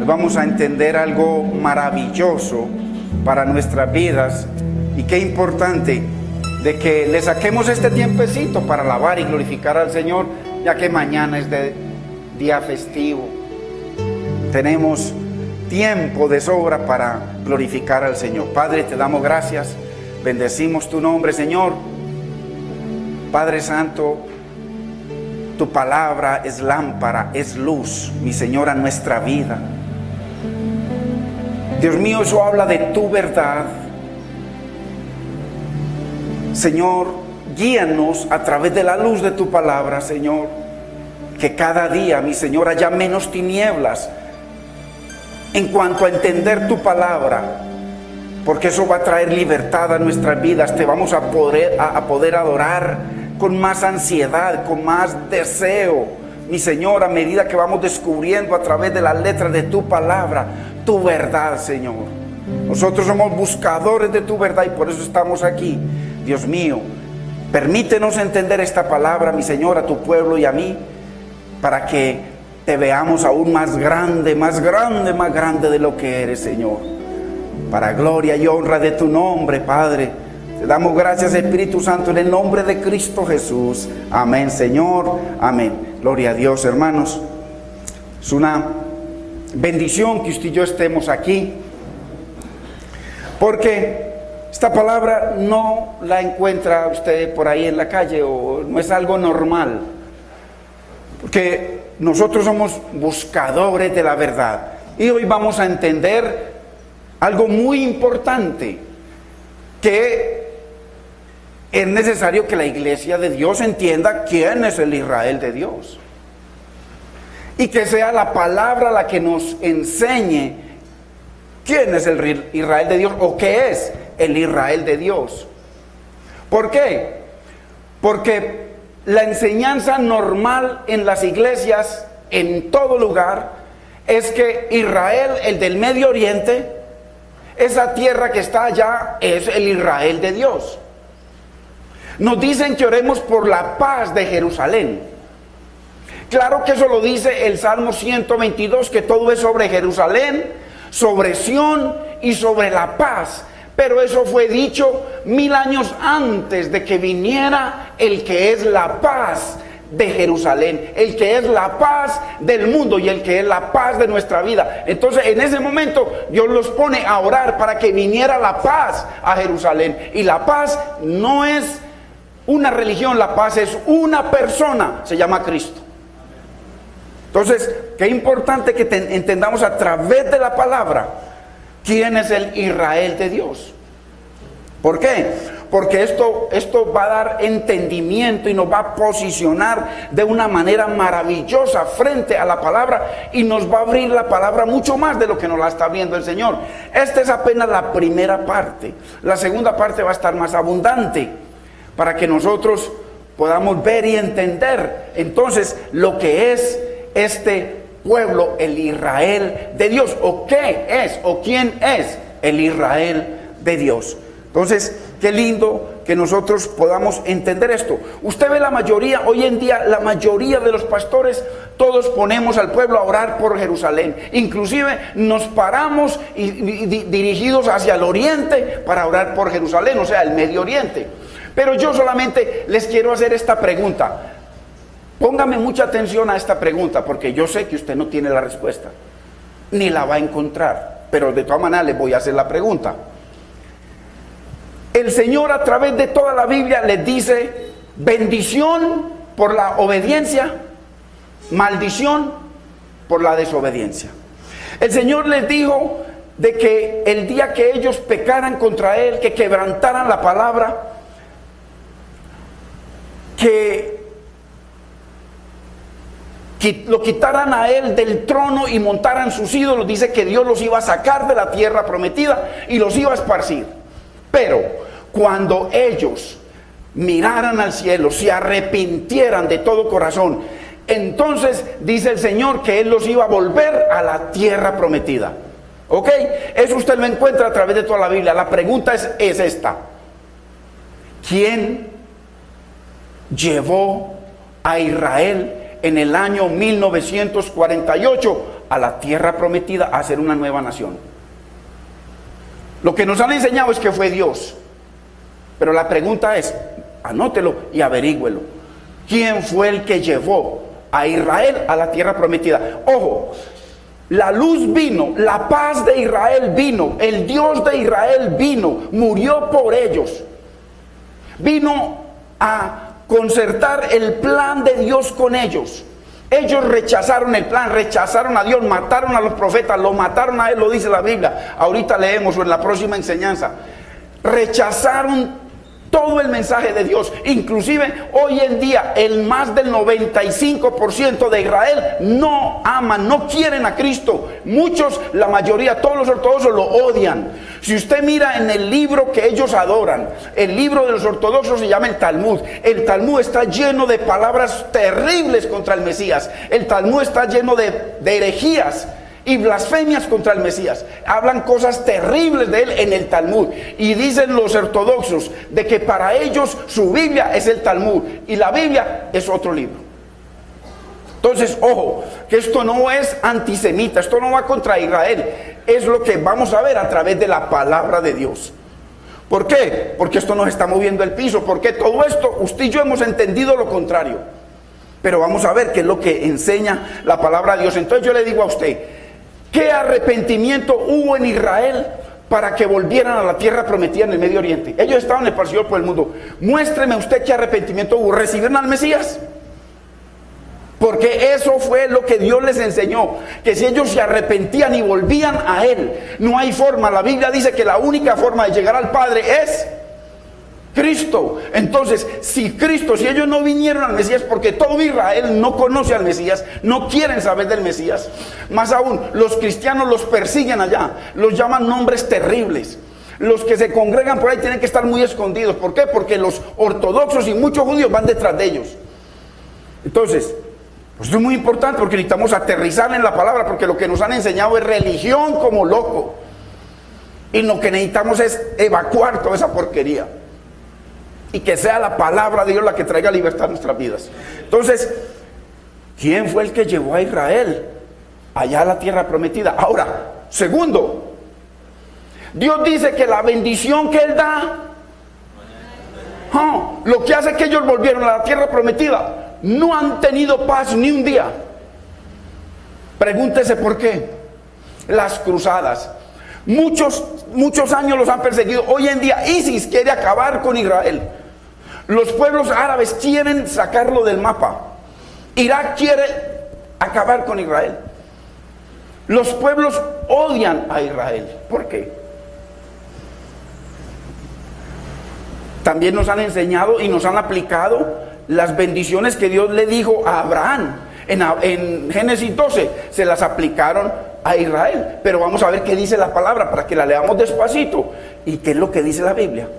Hoy vamos a entender algo maravilloso para nuestras vidas, y qué importante de que le saquemos este tiempecito para alabar y glorificar al Señor, ya que mañana es de día festivo. Tenemos tiempo de sobra para glorificar al Señor. Padre, te damos gracias, bendecimos tu nombre, Señor. Padre Santo, tu palabra es lámpara, es luz, mi Señor, a nuestra vida. Dios mío, eso habla de tu verdad. Señor, guíanos a través de la luz de tu palabra, Señor. Que cada día, mi Señor, haya menos tinieblas en cuanto a entender tu palabra, porque eso va a traer libertad a nuestras vidas. Te vamos a poder adorar con más ansiedad, con más deseo, mi Señor, a medida que vamos descubriendo a través de las letras de tu palabra, tu verdad, Señor. Nosotros somos buscadores de tu verdad y por eso estamos aquí. Dios mío, permítenos entender esta palabra, mi Señor, a tu pueblo y a mí, para que te veamos aún más grande, más grande, más grande de lo que eres, Señor. Para gloria y honra de tu nombre, Padre. Te damos gracias, Espíritu Santo, en el nombre de Cristo Jesús. Amén, Señor. Amén. Gloria a Dios, hermanos. Es una bendición que usted y yo estemos aquí, porque esta palabra no la encuentra usted por ahí en la calle, o no es algo normal, porque nosotros somos buscadores de la verdad. Y hoy vamos a entender algo muy importante, que es necesario que la iglesia de Dios entienda quién es el Israel de Dios, y que sea la palabra la que nos enseñe quién es el Israel de Dios, o qué es el Israel de Dios. ¿Por qué? Porque la enseñanza normal en las iglesias, en todo lugar, es que Israel, el del Medio Oriente, esa tierra que está allá, es el Israel de Dios. Nos dicen que oremos por la paz de Jerusalén. Claro que eso lo dice el Salmo 122, que todo es sobre Jerusalén, sobre Sión y sobre la paz. Pero eso fue dicho 1000 años antes de que viniera el que es la paz de Jerusalén, el que es la paz del mundo y el que es la paz de nuestra vida. Entonces, en ese momento Dios los pone a orar para que viniera la paz a Jerusalén. Y la paz no es una religión, la paz es una persona, se llama Cristo. Entonces, qué importante que entendamos a través de la palabra quién es el Israel de Dios. ¿Por qué? Porque esto va a dar entendimiento y nos va a posicionar de una manera maravillosa frente a la palabra, y nos va a abrir la palabra mucho más de lo que nos la está abriendo el Señor. Esta es apenas la primera parte. La segunda parte va a estar más abundante, para que nosotros podamos ver y entender entonces lo que es este pueblo, el Israel de Dios, o qué es, o quién es el Israel de Dios. Entonces, qué lindo que nosotros podamos entender esto. Usted ve la mayoría, hoy en día, la mayoría de los pastores, todos ponemos al pueblo a orar por Jerusalén. Inclusive nos paramos dirigidos hacia el oriente para orar por Jerusalén, o sea, el Medio Oriente. Pero yo solamente les quiero hacer esta pregunta. Póngame mucha atención a esta pregunta, porque yo sé que usted no tiene la respuesta, ni la va a encontrar, pero de todas maneras les voy a hacer la pregunta. El Señor a través de toda la Biblia les dice bendición por la obediencia, maldición por la desobediencia. El Señor les dijo de que el día que ellos pecaran contra Él, que quebrantaran la palabra, que lo quitaran a Él del trono y montaran sus ídolos, dice que Dios los iba a sacar de la tierra prometida y los iba a esparcir. Pero cuando ellos miraran al cielo, se arrepintieran de todo corazón, entonces dice el Señor que Él los iba a volver a la tierra prometida. ¿Ok? Eso usted lo encuentra a través de toda la Biblia. La pregunta es esta: ¿quién llevó a Israel en el año 1948 a la tierra prometida, a hacer una nueva nación. Lo que nos han enseñado es que fue Dios. Pero la pregunta es, anótelo y averígüelo. ¿Quién fue el que llevó a Israel a la tierra prometida? Ojo, la luz vino, la paz de Israel vino, el Dios de Israel vino, murió por ellos. Vino a concertar el plan de Dios con ellos. Ellos rechazaron el plan, rechazaron a Dios, mataron a los profetas, lo mataron a él, lo dice la Biblia. Ahorita leemos o en la próxima enseñanza. Rechazaron todo el mensaje de Dios. Inclusive hoy en día el más del 95% de Israel no aman, no quieren a Cristo. Muchos, la mayoría, todos los ortodoxos lo odian. Si usted mira en el libro que ellos adoran, el libro de los ortodoxos se llama el Talmud. El Talmud está lleno de palabras terribles contra el Mesías. El Talmud está lleno de herejías y blasfemias contra el Mesías. Hablan cosas terribles de él en el Talmud. Y dicen los ortodoxos de que para ellos su Biblia es el Talmud y la Biblia es otro libro. Entonces, ojo, que esto no es antisemita, esto no va contra Israel. Es lo que vamos a ver a través de la palabra de Dios. ¿Por qué? Porque esto nos está moviendo el piso. Porque todo esto, usted y yo hemos entendido lo contrario. Pero vamos a ver qué es lo que enseña la palabra de Dios. Entonces yo le digo a usted, ¿qué arrepentimiento hubo en Israel para que volvieran a la tierra prometida en el Medio Oriente? Ellos estaban esparcidos por el mundo. Muéstreme usted qué arrepentimiento hubo. ¿Recibieron al Mesías? Porque eso fue lo que Dios les enseñó, que si ellos se arrepentían y volvían a Él, no hay forma. La Biblia dice que la única forma de llegar al Padre es Cristo. Entonces, si ellos no vinieron al Mesías, porque todo Israel no conoce al Mesías, no quieren saber del Mesías, más aún, los cristianos los persiguen allá, los llaman nombres terribles. Los que se congregan por ahí tienen que estar muy escondidos. ¿Por qué? Porque los ortodoxos y muchos judíos van detrás de ellos. Entonces, pues esto es muy importante porque necesitamos aterrizar en la palabra, porque lo que nos han enseñado es religión como loco. Y lo que necesitamos es evacuar toda esa porquería. Y que sea la palabra de Dios la que traiga libertad a nuestras vidas. Entonces, ¿quién fue el que llevó a Israel allá a la tierra prometida? Ahora, segundo, Dios dice que la bendición que Él da, lo que hace que ellos volvieron a la tierra prometida, no han tenido paz ni un día. Pregúntese por qué. Las cruzadas. Muchos años los han perseguido. Hoy en día ISIS quiere acabar con Israel. Los pueblos árabes quieren sacarlo del mapa. Irak quiere acabar con Israel. Los pueblos odian a Israel. ¿Por qué? También nos han enseñado y nos han aplicado las bendiciones que Dios le dijo a Abraham. En Génesis 12 se las aplicaron a Israel. Pero vamos a ver qué dice la palabra para que la leamos despacito. ¿Y qué es lo que dice la Biblia?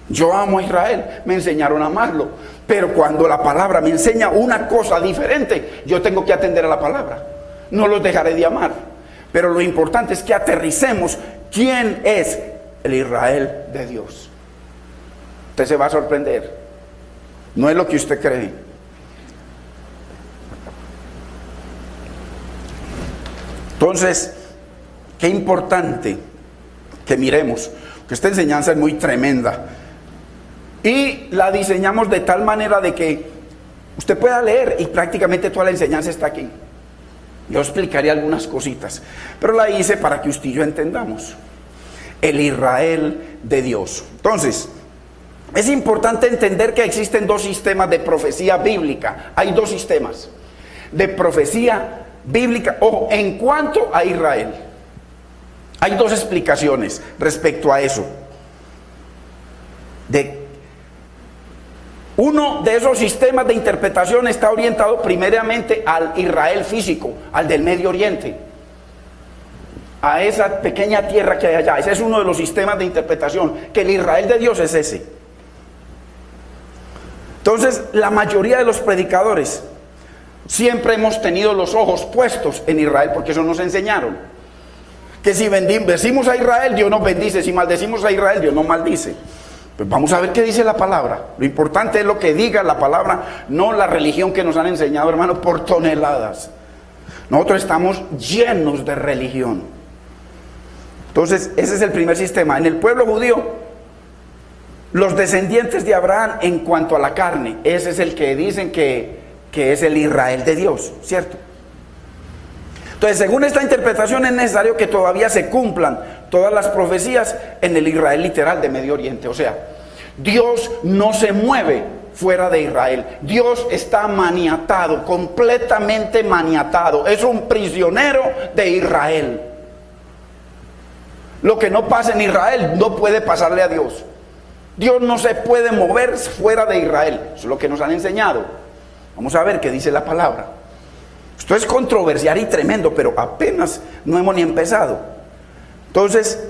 Yo amo a Israel, me enseñaron a amarlo. Pero cuando la palabra me enseña una cosa diferente, yo tengo que atender a la palabra. No los dejaré de amar. Pero lo importante es que aterricemos quién es el Israel de Dios. Usted se va a sorprender. No es lo que usted cree. Entonces, qué importante que miremos, que esta enseñanza es muy tremenda. Y la diseñamos de tal manera de que usted pueda leer y prácticamente toda la enseñanza está aquí. Yo explicaré algunas cositas, pero la hice para que usted y yo entendamos. El Israel de Dios. Entonces, es importante entender que existen dos sistemas de profecía bíblica. Hay dos sistemas de profecía bíblica. Ojo, en cuanto a Israel, hay dos explicaciones respecto a eso. Uno de esos sistemas de interpretación está orientado primeramente al Israel físico, al del Medio Oriente, a esa pequeña tierra que hay allá. Ese es uno de los sistemas de interpretación, que el Israel de Dios es ese. Entonces, la mayoría de los predicadores siempre hemos tenido los ojos puestos en Israel, porque eso nos enseñaron. Que si bendecimos a Israel, Dios nos bendice. Si maldecimos a Israel, Dios nos maldice. Pues vamos a ver qué dice la palabra. Lo importante es lo que diga la palabra, no la religión que nos han enseñado, hermanos, por toneladas. Nosotros estamos llenos de religión. Entonces, ese es el primer sistema. En el pueblo judío, los descendientes de Abraham en cuanto a la carne, ese es el que dicen que es el Israel de Dios, ¿cierto? Entonces, según esta interpretación, es necesario que todavía se cumplan todas las profecías en el Israel literal de Medio Oriente. O sea, Dios no se mueve fuera de Israel. Dios está maniatado, completamente maniatado. Es un prisionero de Israel. Lo que no pasa en Israel no puede pasarle a Dios. Dios no se puede mover fuera de Israel. Eso es lo que nos han enseñado. Vamos a ver qué dice la palabra. Esto es controversial y tremendo, pero apenas no hemos ni empezado. Entonces,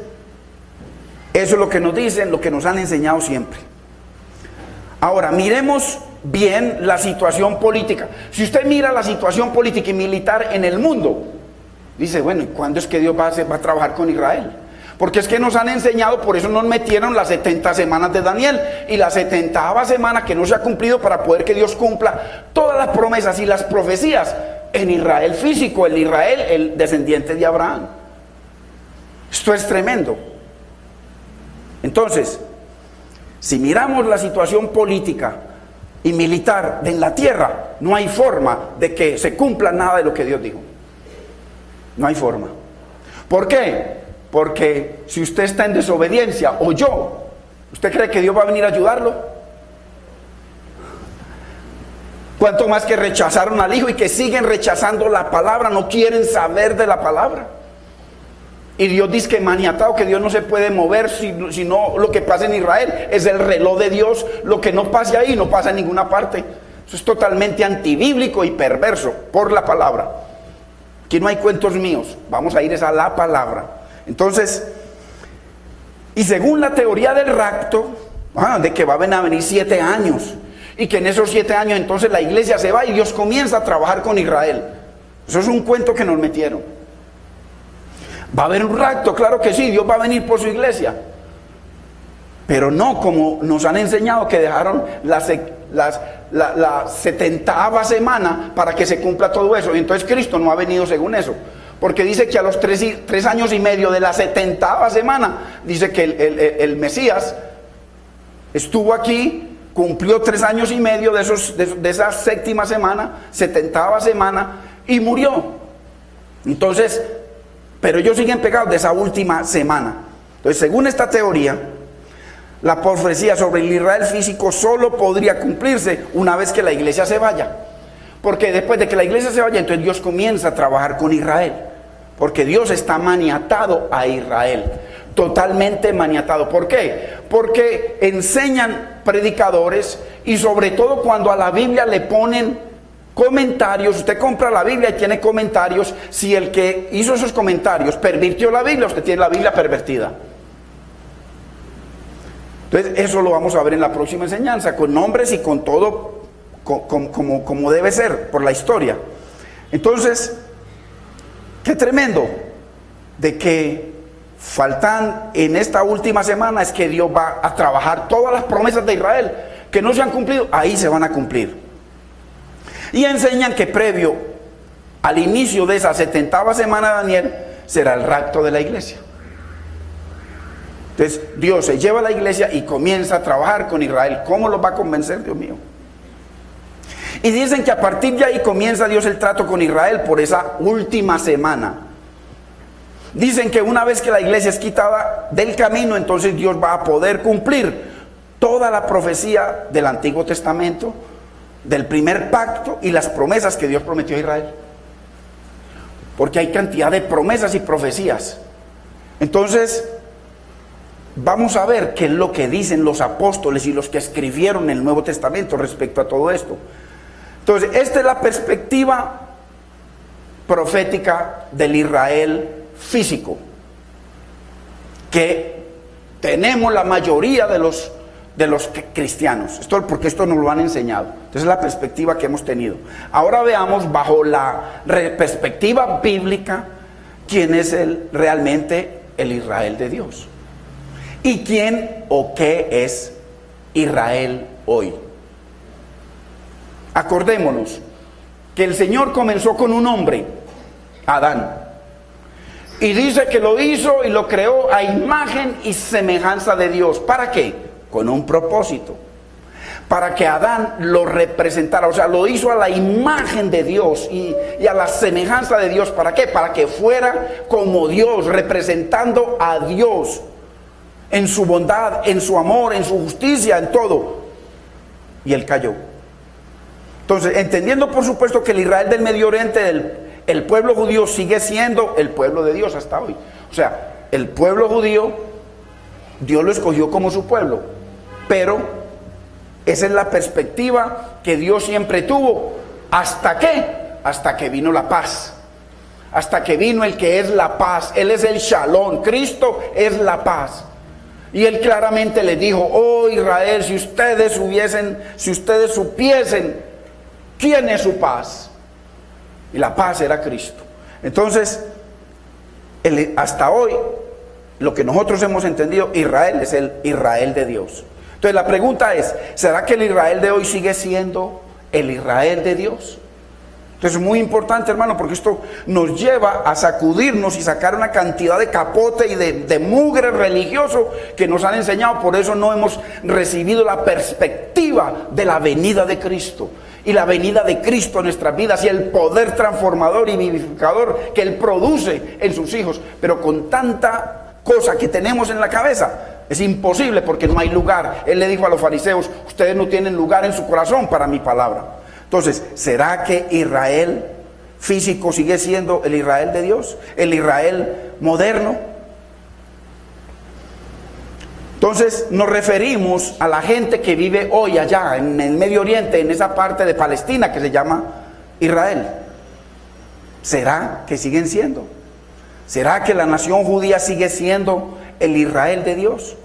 eso es lo que nos dicen, lo que nos han enseñado siempre. Ahora, miremos bien la situación política. Si usted mira la situación política y militar en el mundo, dice, bueno, ¿y cuándo es que Dios va a trabajar con Israel? Porque es que nos han enseñado, por eso nos metieron las 70 semanas de Daniel y la 70ª semana que no se ha cumplido para poder que Dios cumpla todas las promesas y las profecías en Israel físico, el Israel, el descendiente de Abraham. Esto es tremendo. Entonces, si miramos la situación política y militar en la tierra, no hay forma de que se cumpla nada de lo que Dios dijo. No hay forma. ¿Por qué? Porque si usted está en desobediencia, o yo, ¿usted cree que Dios va a venir a ayudarlo? Cuanto más que rechazaron al Hijo y que siguen rechazando la palabra, no quieren saber de la palabra. Y Dios dice que maniatado, que Dios no se puede mover, sino lo que pasa en Israel es el reloj de Dios. Lo que no pase ahí no pasa en ninguna parte. Eso es totalmente antibíblico y perverso por la palabra. Aquí no hay cuentos míos, vamos a ir a la palabra. Entonces, y según la teoría del rapto, de que van a venir 7 años, y que en esos 7 años entonces la iglesia se va y Dios comienza a trabajar con Israel. Eso es un cuento que nos metieron. ¿Va a haber un rapto? Claro que sí, Dios va a venir por su iglesia. Pero no como nos han enseñado que dejaron la 70ª semana para que se cumpla todo eso. Y entonces Cristo no ha venido según eso. Porque dice que a los 3 años y medio de la 70ª semana, dice que el Mesías estuvo aquí, cumplió 3 años y medio de esa 7ª semana, 70ª semana, y murió. Entonces, pero ellos siguen pegados de esa última semana. Entonces, según esta teoría, la profecía sobre el Israel físico solo podría cumplirse una vez que la iglesia se vaya. Porque después de que la iglesia se vaya, entonces Dios comienza a trabajar con Israel. Porque Dios está maniatado a Israel. Totalmente maniatado. ¿Por qué? Porque enseñan predicadores y sobre todo cuando a la Biblia le ponen comentarios. Usted compra la Biblia y tiene comentarios. Si el que hizo esos comentarios pervirtió la Biblia, usted tiene la Biblia pervertida. Entonces eso lo vamos a ver en la próxima enseñanza, con nombres y con todo como debe ser, por la historia. Entonces, qué tremendo de que faltan en esta última semana es que Dios va a trabajar todas las promesas de Israel que no se han cumplido, ahí se van a cumplir. Y enseñan que previo al inicio de esa 70ª semana de Daniel será el rapto de la iglesia. Entonces Dios se lleva a la iglesia y comienza a trabajar con Israel. ¿Cómo los va a convencer, Dios mío? Y dicen que a partir de ahí comienza Dios el trato con Israel por esa última semana. Dicen que una vez que la iglesia es quitada del camino, entonces Dios va a poder cumplir toda la profecía del Antiguo Testamento, del primer pacto y las promesas que Dios prometió a Israel. Porque hay cantidad de promesas y profecías. Entonces, vamos a ver qué es lo que dicen los apóstoles y los que escribieron el Nuevo Testamento respecto a todo esto. Entonces, esta es la perspectiva profética del Israel físico, que tenemos la mayoría de los cristianos. Porque esto nos lo han enseñado. Entonces es la perspectiva que hemos tenido. Ahora veamos bajo la perspectiva bíblica quién es realmente el Israel de Dios. ¿Y quién o qué es Israel hoy? Acordémonos que el Señor comenzó con un hombre Adán. Y dice que lo hizo y lo creó a imagen y semejanza de Dios. ¿Para qué? Con un propósito. Para que Adán lo representara, o sea, lo hizo a la imagen de Dios y a la semejanza de Dios. ¿Para qué? Para que fuera como Dios, representando a Dios en su bondad, en su amor, en su justicia, en todo. Y él cayó. Entonces, entendiendo por supuesto que el Israel del Medio Oriente, el pueblo judío sigue siendo el pueblo de Dios hasta hoy. O sea, el pueblo judío, Dios lo escogió como su pueblo, pero esa es la perspectiva que Dios siempre tuvo. ¿Hasta qué? Hasta que vino la paz. Hasta que vino el que es la paz. Él es el Shalom. Cristo es la paz. Y él claramente les dijo: oh Israel, si ustedes supiesen quién es su paz. Y la paz era Cristo. Entonces, hasta hoy, lo que nosotros hemos entendido, Israel es el Israel de Dios. Entonces la pregunta es: ¿será que el Israel de hoy sigue siendo el Israel de Dios? Entonces es muy importante, hermano, porque esto nos lleva a sacudirnos y sacar una cantidad de capote y de mugre religioso que nos han enseñado. Por eso no hemos recibido la perspectiva de la venida de Cristo. Y la venida de Cristo en nuestras vidas y el poder transformador y vivificador que Él produce en sus hijos. Pero con tanta cosa que tenemos en la cabeza, es imposible, porque no hay lugar. Él le dijo a los fariseos: ustedes no tienen lugar en su corazón para mi palabra. Entonces, ¿será que Israel físico sigue siendo el Israel de Dios? ¿El Israel moderno? Entonces nos referimos a la gente que vive hoy allá en el Medio Oriente, en esa parte de Palestina que se llama Israel. ¿Será que siguen siendo? ¿Será que la nación judía sigue siendo el Israel de Dios?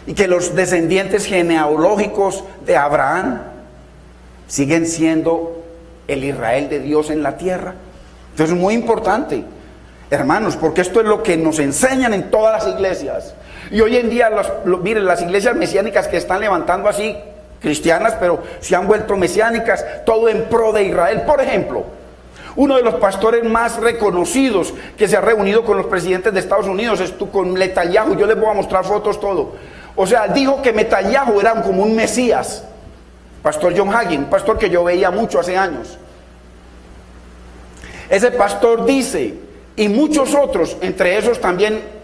Y que los descendientes genealógicos de Abraham siguen siendo el Israel de Dios en la tierra. Entonces es muy importante, hermanos, porque esto es lo que nos enseñan en todas las iglesias. Y hoy en día, miren, las iglesias mesiánicas que están levantando así, cristianas, pero se han vuelto mesiánicas, todo en pro de Israel. Por ejemplo, uno de los pastores más reconocidos que se ha reunido con los presidentes de Estados Unidos es con Netanyahu. Yo les voy a mostrar fotos, todo. O sea, dijo que Netanyahu era como un mesías. Pastor John Hagin, un pastor que yo veía mucho hace años. Ese pastor dice, y muchos otros, entre esos también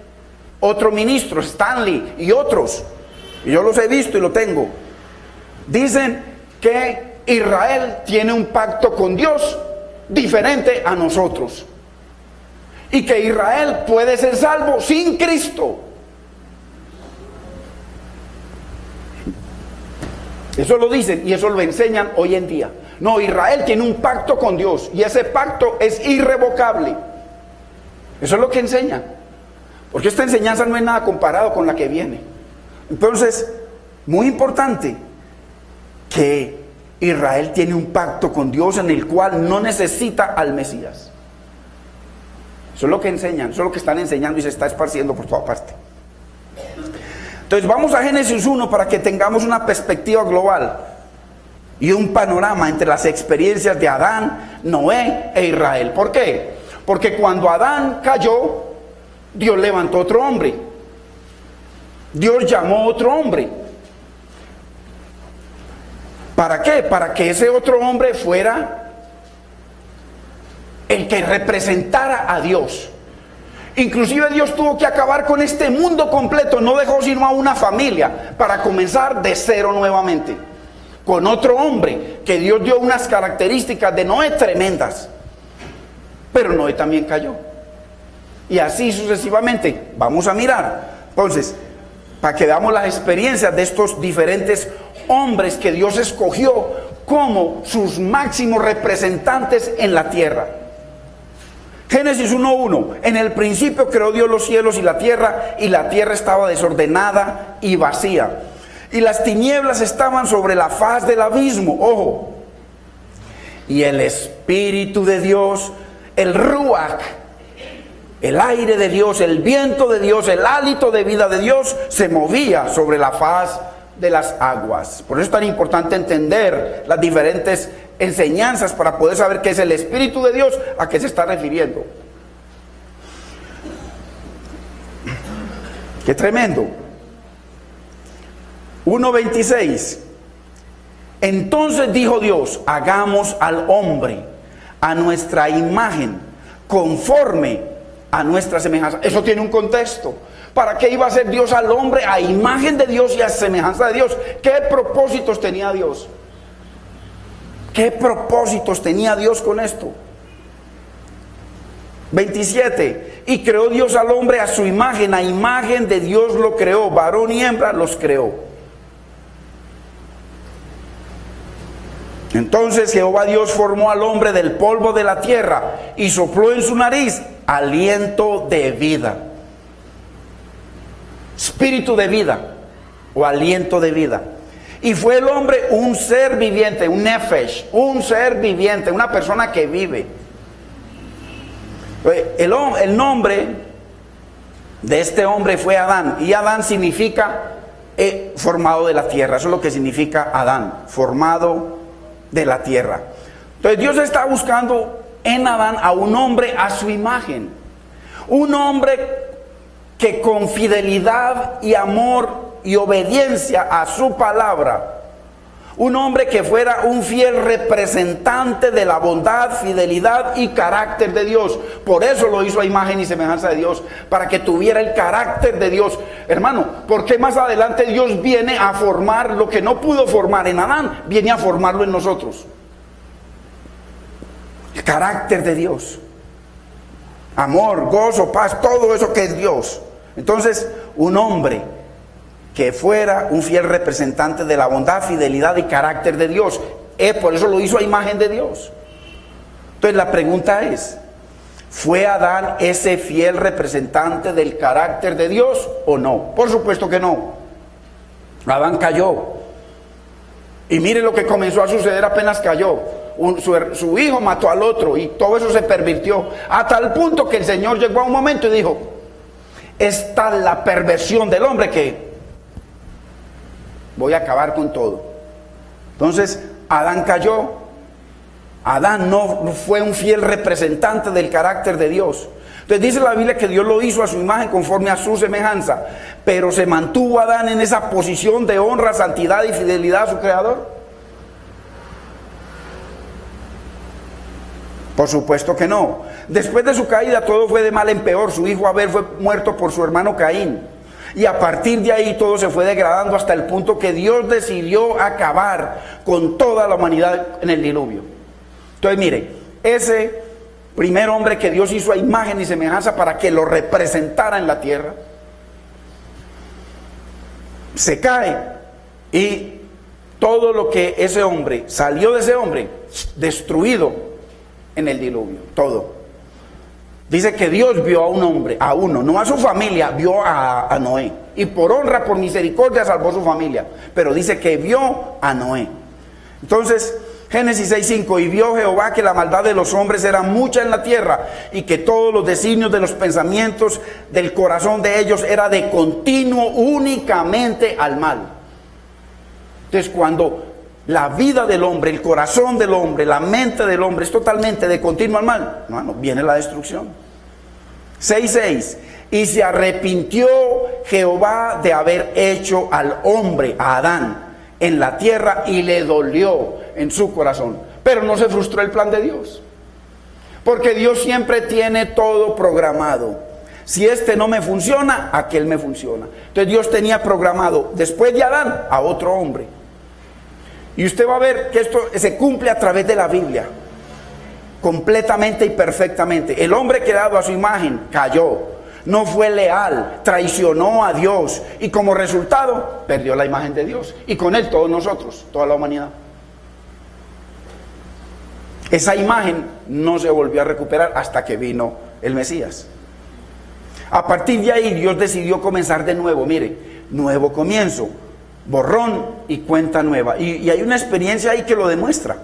otro ministro, Stanley y otros, y yo los he visto y lo tengo, dicen que Israel tiene un pacto con Dios diferente a nosotros, y que Israel puede ser salvo sin Cristo. Eso lo dicen y eso lo enseñan hoy en día. No, Israel tiene un pacto con Dios y ese pacto es irrevocable. Eso es lo que enseñan, porque esta enseñanza no es nada comparado con la que viene. Entonces, muy importante que Israel tiene un pacto con Dios en el cual no necesita al Mesías. Eso es lo que enseñan, eso es lo que están enseñando y se está esparciendo por toda parte. Entonces vamos a Génesis 1 para que tengamos una perspectiva global y un panorama entre las experiencias de Adán, Noé e Israel. ¿Por qué? Porque cuando Adán cayó, Dios levantó otro hombre. Dios llamó otro hombre. ¿Para qué? Para que ese otro hombre fuera el que representara a Dios. Inclusive Dios tuvo que acabar con este mundo completo, no dejó sino a una familia para comenzar de cero nuevamente, con otro hombre que Dios dio unas características de Noé tremendas, pero Noé también cayó, y así sucesivamente. Vamos a mirar entonces, para que veamos las experiencias de estos diferentes hombres que Dios escogió como sus máximos representantes en la tierra. Génesis 1:1. En el principio creó Dios los cielos y la tierra estaba desordenada y vacía, y las tinieblas estaban sobre la faz del abismo. Ojo. Y el Espíritu de Dios, el Ruach, el aire de Dios, el viento de Dios, el hálito de vida de Dios, se movía sobre la faz de las aguas. Por eso es tan importante entender las diferentes enseñanzas para poder saber qué es el Espíritu de Dios, a qué se está refiriendo. ¡Qué tremendo! 1:26. Entonces dijo Dios, hagamos al hombre a nuestra imagen, conforme a nuestra semejanza. Eso tiene un contexto. ¿Para qué iba a ser Dios al hombre a imagen de Dios y a semejanza de Dios? ¿Qué propósitos tenía Dios? ¿Qué propósitos tenía Dios con esto? 27. Y creó Dios al hombre a su imagen, a imagen de Dios lo creó, varón y hembra los creó. Entonces Jehová Dios formó al hombre del polvo de la tierra y sopló en su nariz aliento de vida. Espíritu de vida o aliento de vida. Y fue el hombre un ser viviente, un nefesh, un ser viviente, una persona que vive. El nombre de este hombre fue Adán, y Adán significa formado de la tierra. Eso es lo que significa Adán, formado de la tierra. Entonces Dios está buscando en Adán a un hombre a su imagen, un hombre que con fidelidad y amor y obediencia a su palabra, un hombre que fuera un fiel representante de la bondad, fidelidad y carácter de Dios. Por eso lo hizo a imagen y semejanza de Dios, para que tuviera el carácter de Dios. Hermano, ¿por qué más adelante Dios viene a formar lo que no pudo formar en Adán? Viene a formarlo en nosotros. El carácter de Dios. Amor, gozo, paz, todo eso que es Dios. Entonces, un hombre que fuera un fiel representante de la bondad, fidelidad y carácter de Dios. Por eso lo hizo a imagen de Dios. Entonces la pregunta es, ¿fue Adán ese fiel representante del carácter de Dios o no? Por supuesto que no. Adán cayó. Y mire lo que comenzó a suceder apenas cayó. Su hijo mató al otro y todo eso se pervirtió. A tal punto que el Señor llegó a un momento y dijo, es tal la perversión del hombre que voy a acabar con todo. Entonces Adán cayó. Adán no fue un fiel representante del carácter de Dios. Entonces dice la Biblia que Dios lo hizo a su imagen conforme a su semejanza, pero se mantuvo Adán en esa posición de honra, santidad y fidelidad a su creador. Por supuesto que no. Después de su caída todo fue de mal en peor. Su hijo Abel fue muerto por su hermano Caín. Y a partir de ahí todo se fue degradando hasta el punto que Dios decidió acabar con toda la humanidad en el diluvio. Entonces mire, ese primer hombre que Dios hizo a imagen y semejanza para que lo representara en la tierra, se cae y todo lo que ese hombre, salió de ese hombre, destruido en el diluvio, todo. Dice que Dios vio a un hombre, a uno, no a su familia, vio a Noé. Y por honra, por misericordia salvó su familia. Pero dice que vio a Noé. Entonces, Génesis 6:5, y vio Jehová que la maldad de los hombres era mucha en la tierra, y que todos los designios de los pensamientos del corazón de ellos era de continuo únicamente al mal. Entonces, cuando la vida del hombre, el corazón del hombre, la mente del hombre es totalmente de continuo al mal, no, viene la destrucción. 6:6, y se arrepintió Jehová de haber hecho al hombre, a Adán, en la tierra, y le dolió en su corazón. Pero no se frustró el plan de Dios, porque Dios siempre tiene todo programado. Si este no me funciona, aquel me funciona. Entonces Dios tenía programado después de Adán a otro hombre. Y usted va a ver que esto se cumple a través de la Biblia, completamente y perfectamente. El hombre creado a su imagen cayó, no fue leal, traicionó a Dios, y como resultado perdió la imagen de Dios, y con él todos nosotros, toda la humanidad. Esa imagen no se volvió a recuperar hasta que vino el Mesías. A partir de ahí Dios decidió comenzar de nuevo. Mire, nuevo comienzo, borrón y cuenta nueva, y hay una experiencia ahí que lo demuestra,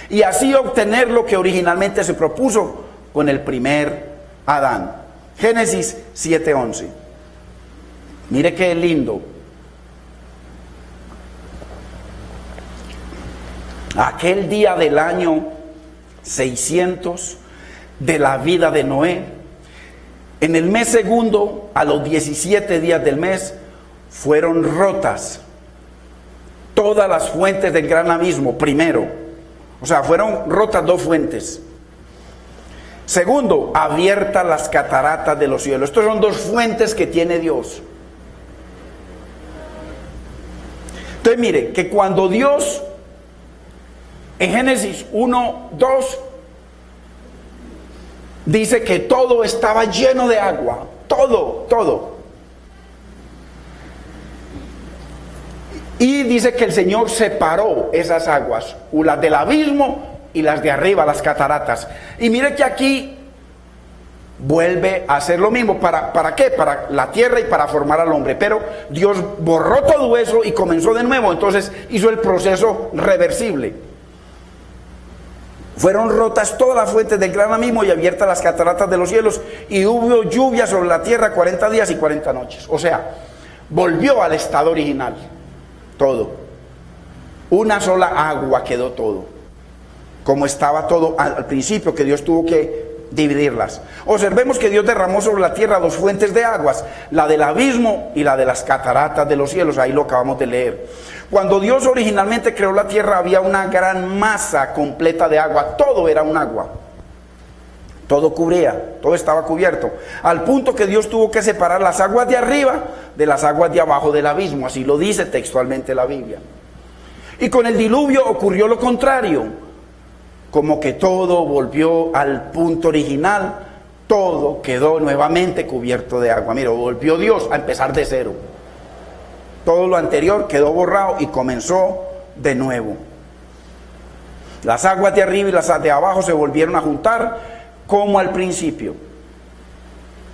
y así obtener lo que originalmente se propuso con el primer Adán. Génesis 7:11. Mire qué lindo. aquel día del año 600 de la vida de Noé, en el mes segundo, a los 17 días del mes, fueron rotas todas las fuentes del gran abismo, primero. O sea, fueron rotas 2 fuentes. Segundo, abiertas las cataratas de los cielos. Estas son 2 fuentes que tiene Dios. Entonces mire, que cuando Dios, en Génesis 1, 2, dice que todo estaba lleno de agua, todo. Y dice que el Señor separó esas aguas, las del abismo y las de arriba, las cataratas. Y mire que aquí vuelve a hacer lo mismo. ¿Para qué? Para la tierra y para formar al hombre. Pero Dios borró todo eso y comenzó de nuevo. Entonces hizo el proceso reversible. Fueron rotas todas las fuentes del gran abismo y abiertas las cataratas de los cielos, y hubo lluvia sobre la tierra 40 días y 40 noches. O sea, volvió al estado original todo. Una sola agua quedó todo, como estaba todo al principio, que Dios tuvo que dividirlas. Observemos que Dios derramó sobre la tierra 2 fuentes de aguas, la del abismo y la de las cataratas de los cielos. Ahí lo acabamos de leer. Cuando Dios originalmente creó la tierra, había una gran masa completa de agua. Todo era un agua. Todo cubría, todo estaba cubierto. Al punto que Dios tuvo que separar las aguas de arriba de las aguas de abajo del abismo. Así lo dice textualmente la Biblia. Y con el diluvio ocurrió lo contrario. Como que todo volvió al punto original. Todo quedó nuevamente cubierto de agua. Mira, volvió Dios a empezar de cero. Todo lo anterior quedó borrado y comenzó de nuevo. Las aguas de arriba y las de abajo se volvieron a juntar como al principio.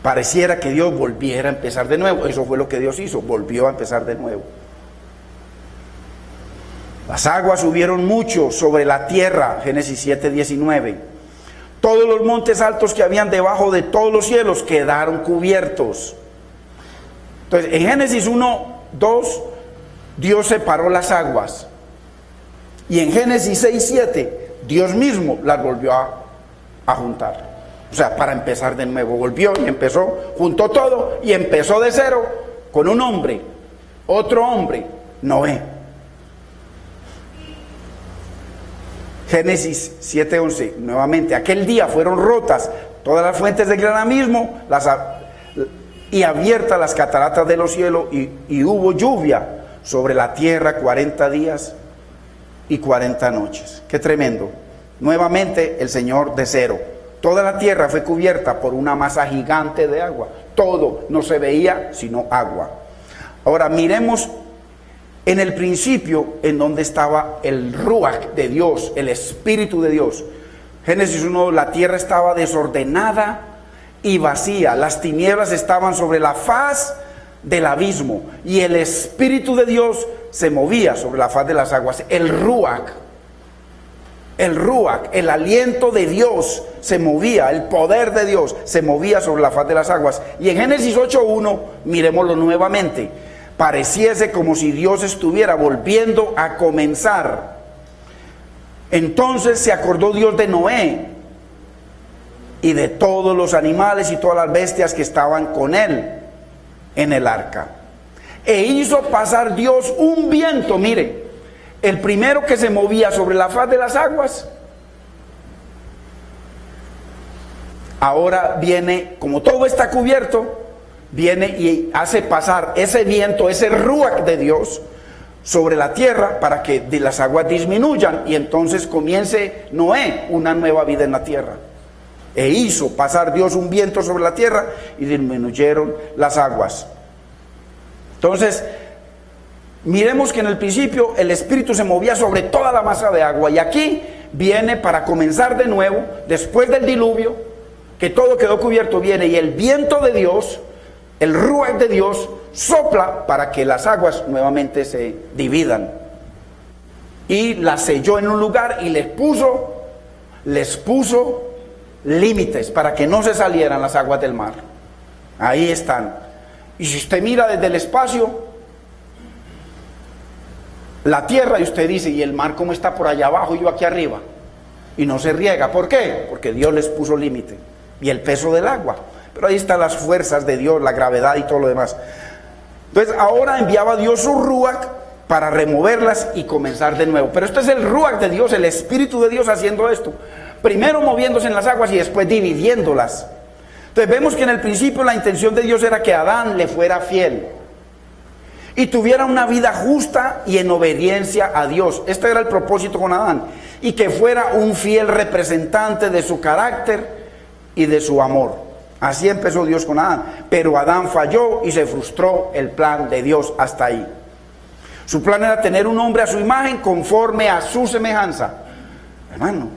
Pareciera que Dios volviera a empezar de nuevo. Eso fue lo que Dios hizo, volvió a empezar de nuevo. Las aguas subieron mucho sobre la tierra, Génesis 7:19. Todos los montes altos que habían debajo de todos los cielos quedaron cubiertos. Entonces, en Génesis 1:2, Dios separó las aguas. Y en Génesis 6:7, Dios mismo las volvió a juntar. O sea, para empezar de nuevo. Volvió y empezó, juntó todo y empezó de cero con un hombre, otro hombre, Noé. Génesis 7:11, nuevamente, aquel día fueron rotas todas las fuentes del gran abismo y abiertas las cataratas de los cielos, y hubo lluvia sobre la tierra 40 días y 40 noches. Qué tremendo. Nuevamente el Señor de cero. Toda la tierra fue cubierta por una masa gigante de agua. Todo, no se veía sino agua. Ahora miremos en el principio en donde estaba el Ruach de Dios, el Espíritu de Dios. Génesis 1, la tierra estaba desordenada y vacía. Las tinieblas estaban sobre la faz del abismo y el Espíritu de Dios se movía sobre la faz de las aguas. El Ruach, el aliento de Dios se movía, el poder de Dios se movía sobre la faz de las aguas. Y en Génesis 8:1, miremoslo nuevamente, pareciese como si Dios estuviera volviendo a comenzar. Entonces se acordó Dios de Noé y de todos los animales y todas las bestias que estaban con él en el arca. E hizo pasar Dios un viento, mire, el primero que se movía sobre la faz de las aguas. Ahora viene, como todo está cubierto, viene y hace pasar ese viento, ese ruach de Dios sobre la tierra para que las aguas disminuyan y entonces comience Noé una nueva vida en la tierra. E hizo pasar Dios un viento sobre la tierra y disminuyeron las aguas. Entonces, miremos que en el principio el Espíritu se movía sobre toda la masa de agua, y aquí viene para comenzar de nuevo, después del diluvio, que todo quedó cubierto, viene y el viento de Dios, el ruach de Dios, sopla para que las aguas nuevamente se dividan. Y las selló en un lugar y les puso límites para que no se salieran las aguas del mar. Ahí están. Y si usted mira desde el espacio, la tierra y usted dice, ¿y el mar cómo está por allá abajo y yo aquí arriba? Y no se riega. ¿Por qué? Porque Dios les puso límite. Y el peso del agua. Pero ahí están las fuerzas de Dios, la gravedad y todo lo demás. Entonces ahora enviaba Dios su Ruach para removerlas y comenzar de nuevo. Pero este es el Ruach de Dios, el Espíritu de Dios haciendo esto. Primero moviéndose en las aguas y después dividiéndolas. Entonces vemos que en el principio la intención de Dios era que Adán le fuera fiel y tuviera una vida justa y en obediencia a Dios. Este era el propósito con Adán. Y que fuera un fiel representante de su carácter y de su amor. Así empezó Dios con Adán. Pero Adán falló y se frustró el plan de Dios hasta ahí. Su plan era tener un hombre a su imagen conforme a su semejanza. Hermano,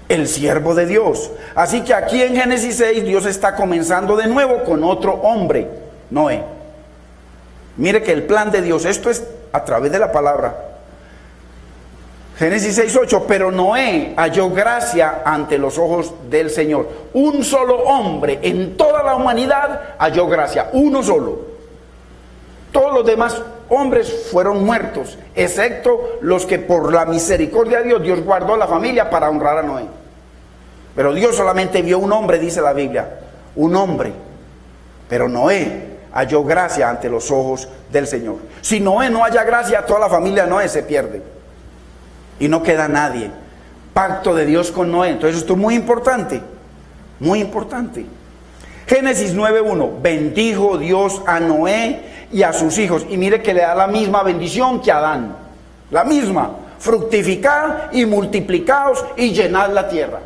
el siervo de Dios. Así que aquí en Génesis 6 Dios está comenzando de nuevo con otro hombre, Noé. Mire que el plan de Dios, esto es a través de la palabra. Génesis 6:8, pero Noé halló gracia ante los ojos del Señor. Un solo hombre en toda la humanidad halló gracia, uno solo. Todos los demás hombres fueron muertos, excepto los que por la misericordia de Dios, Dios guardó la familia para honrar a Noé. Pero Dios solamente vio un hombre, dice la Biblia, un hombre. Pero Noé halló gracia ante los ojos del Señor. Si Noé no halla gracia, toda la familia de Noé se pierde. Y no queda nadie. Pacto de Dios con Noé. Entonces esto es muy importante. Muy importante. Génesis 9:1. Bendijo Dios a Noé y a sus hijos. Y mire que le da la misma bendición que a Adán. La misma. Fructificad y multiplicaos y llenad la tierra.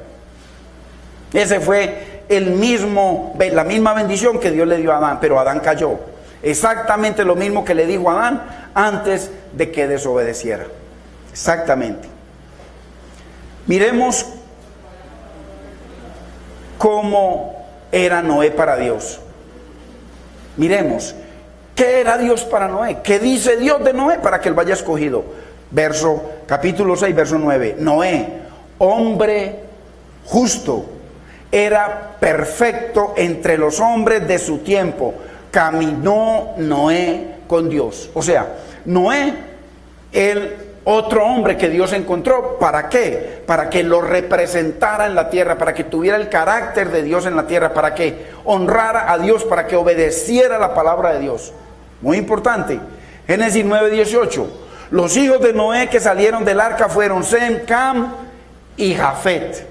Ese fue la misma bendición que Dios le dio a Adán. Pero Adán cayó. Exactamente lo mismo que le dijo a Adán antes de que desobedeciera. Exactamente. Miremos cómo era Noé para Dios. Miremos, ¿qué era Dios para Noé? ¿Qué dice Dios de Noé para que él vaya escogido? Capítulo 6, verso 9. Noé, hombre justo, era perfecto entre los hombres de su tiempo. Caminó Noé con Dios. O sea, Noé, otro hombre que Dios encontró, ¿para qué? Para que lo representara en la tierra, para que tuviera el carácter de Dios en la tierra, para que honrara a Dios, para que obedeciera la palabra de Dios. Muy importante. Génesis 9:18. Los hijos de Noé que salieron del arca fueron Sem, Cam y Jafet.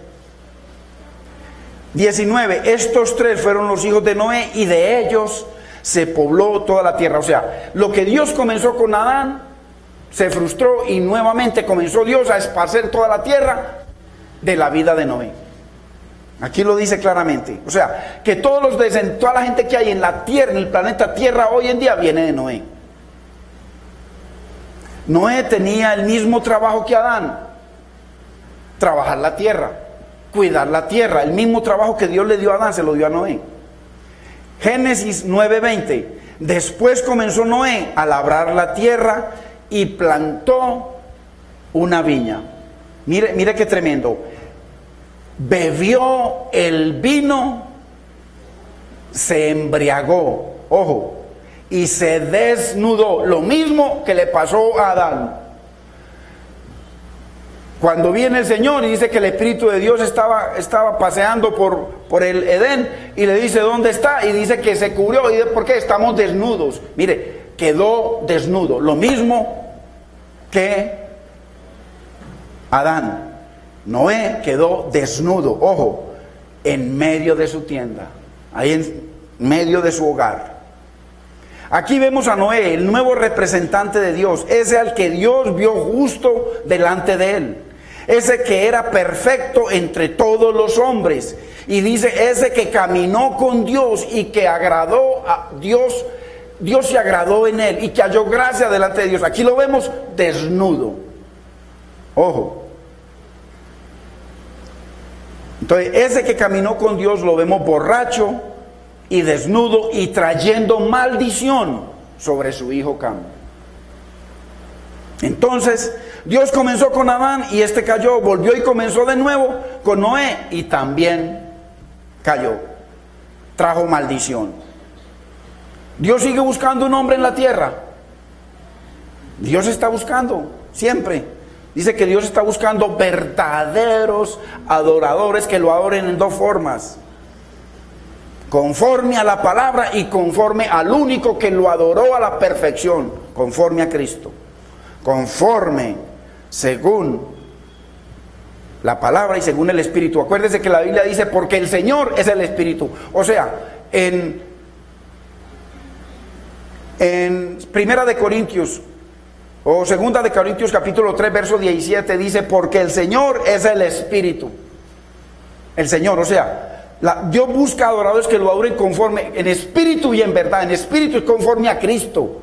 19. Estos tres fueron los hijos de Noé y de ellos se pobló toda la tierra. O sea, lo que Dios comenzó con Adán se frustró y nuevamente comenzó Dios a esparcer toda la tierra de la vida de Noé. Aquí lo dice claramente. O sea, que toda la gente que hay en la tierra, en el planeta Tierra hoy en día, viene de Noé. Noé tenía el mismo trabajo que Adán. Trabajar la tierra, cuidar la tierra. El mismo trabajo que Dios le dio a Adán se lo dio a Noé. Génesis 9:20. Después comenzó Noé a labrar la tierra y plantó una viña. Mire qué tremendo. Bebió el vino, se embriagó, ojo, y se desnudó. Lo mismo que le pasó a Adán. Cuando viene el Señor y dice que el Espíritu de Dios estaba paseando por el Edén y le dice ¿dónde está? Y dice que se cubrió. ¿Y por qué? Estamos desnudos. Mire, quedó desnudo. Lo mismo que Adán. Noé quedó desnudo, ojo, en medio de su tienda, ahí en medio de su hogar. Aquí vemos a Noé, el nuevo representante de Dios, ese al que Dios vio justo delante de él, ese que era perfecto entre todos los hombres, y dice ese que caminó con Dios y que agradó a Dios, Dios se agradó en él y que halló gracia delante de Dios. Aquí lo vemos desnudo, ojo. Entonces, ese que caminó con Dios lo vemos borracho y desnudo y trayendo maldición sobre su hijo Cam. Entonces, Dios comenzó con Adán y este cayó, volvió y comenzó de nuevo con Noé y también cayó. Trajo maldición. Dios sigue buscando un hombre en la tierra. Dios está buscando. siempre. Dice que Dios está buscando verdaderos adoradores que lo adoren en dos formas: conforme a la palabra y conforme al único que lo adoró a la perfección, conforme a Cristo. Conforme, según la palabra y según el Espíritu. Acuérdense que la Biblia dice, porque el Señor es el Espíritu. O sea, en Primera de Corintios, o Segunda de Corintios capítulo 3, verso 17, dice, porque el Señor es el Espíritu. El Señor, o sea, Dios busca adoradores que lo adoren conforme, en espíritu y en verdad. En espíritu es conforme a Cristo.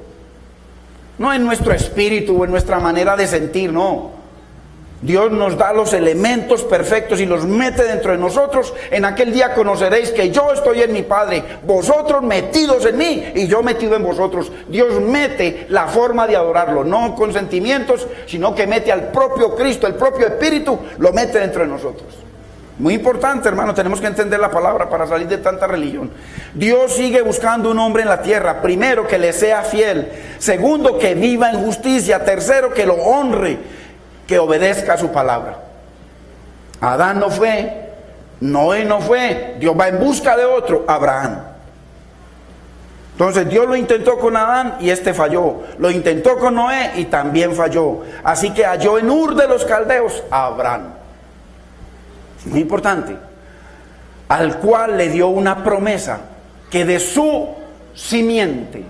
No en nuestro espíritu o en nuestra manera de sentir, no. Dios nos da los elementos perfectos y los mete dentro de nosotros. En aquel día conoceréis que yo estoy en mi Padre, vosotros metidos en mí y yo metido en vosotros. Dios mete la forma de adorarlo, no con sentimientos, sino que mete al propio Cristo, el propio Espíritu, lo mete dentro de nosotros. Muy importante, hermano, tenemos que entender la palabra para salir de tanta religión. Dios sigue buscando un hombre en la tierra. Primero, que le sea fiel. Segundo, que viva en justicia. Tercero, que lo honre, que obedezca a su palabra. Adán no fue, Noé no fue, Dios va en busca de otro, Abraham. Entonces Dios lo intentó con Adán y este falló, lo intentó con Noé y también falló. Así que halló en Ur de los Caldeos a Abraham. Muy importante. Al cual le dio una promesa, que de su simiente,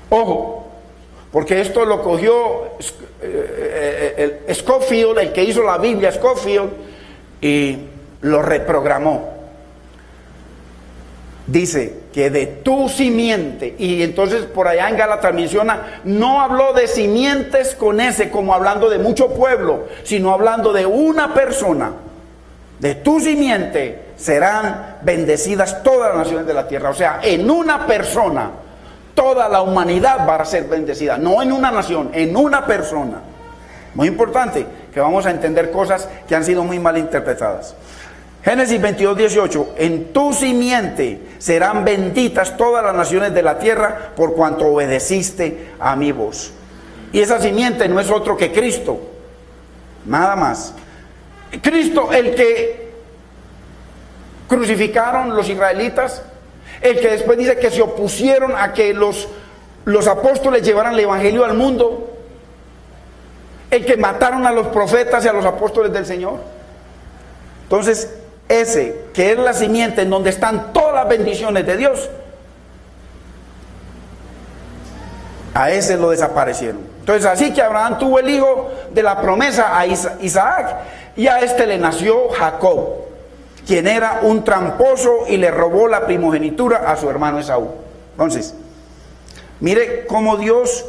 ojo, porque esto lo cogió Scofield, el que hizo la Biblia, Scofield, y lo reprogramó. Dice que de tu simiente, y entonces por allá en Gálatas menciona, no habló de simientes con ese, como hablando de mucho pueblo, sino hablando de una persona. De tu simiente serán bendecidas todas las naciones de la tierra. O sea, en una persona toda la humanidad va a ser bendecida, no en una nación, en una persona. Muy importante, que vamos a entender cosas que han sido muy mal interpretadas. Génesis 22, 18, en tu simiente serán benditas todas las naciones de la tierra por cuanto obedeciste a mi voz. Y esa simiente no es otro que Cristo, nada más. Cristo, el que crucificaron los israelitas, el que después dice que se opusieron a que los apóstoles llevaran el evangelio al mundo, el que mataron a los profetas y a los apóstoles del Señor. Entonces, ese que es la simiente en donde están todas las bendiciones de Dios, a ese lo desaparecieron. Entonces, así que Abraham tuvo el hijo de la promesa, a Isaac, y a este le nació Jacob, quien era un tramposo y le robó la primogenitura a su hermano Esaú. Entonces, mire cómo Dios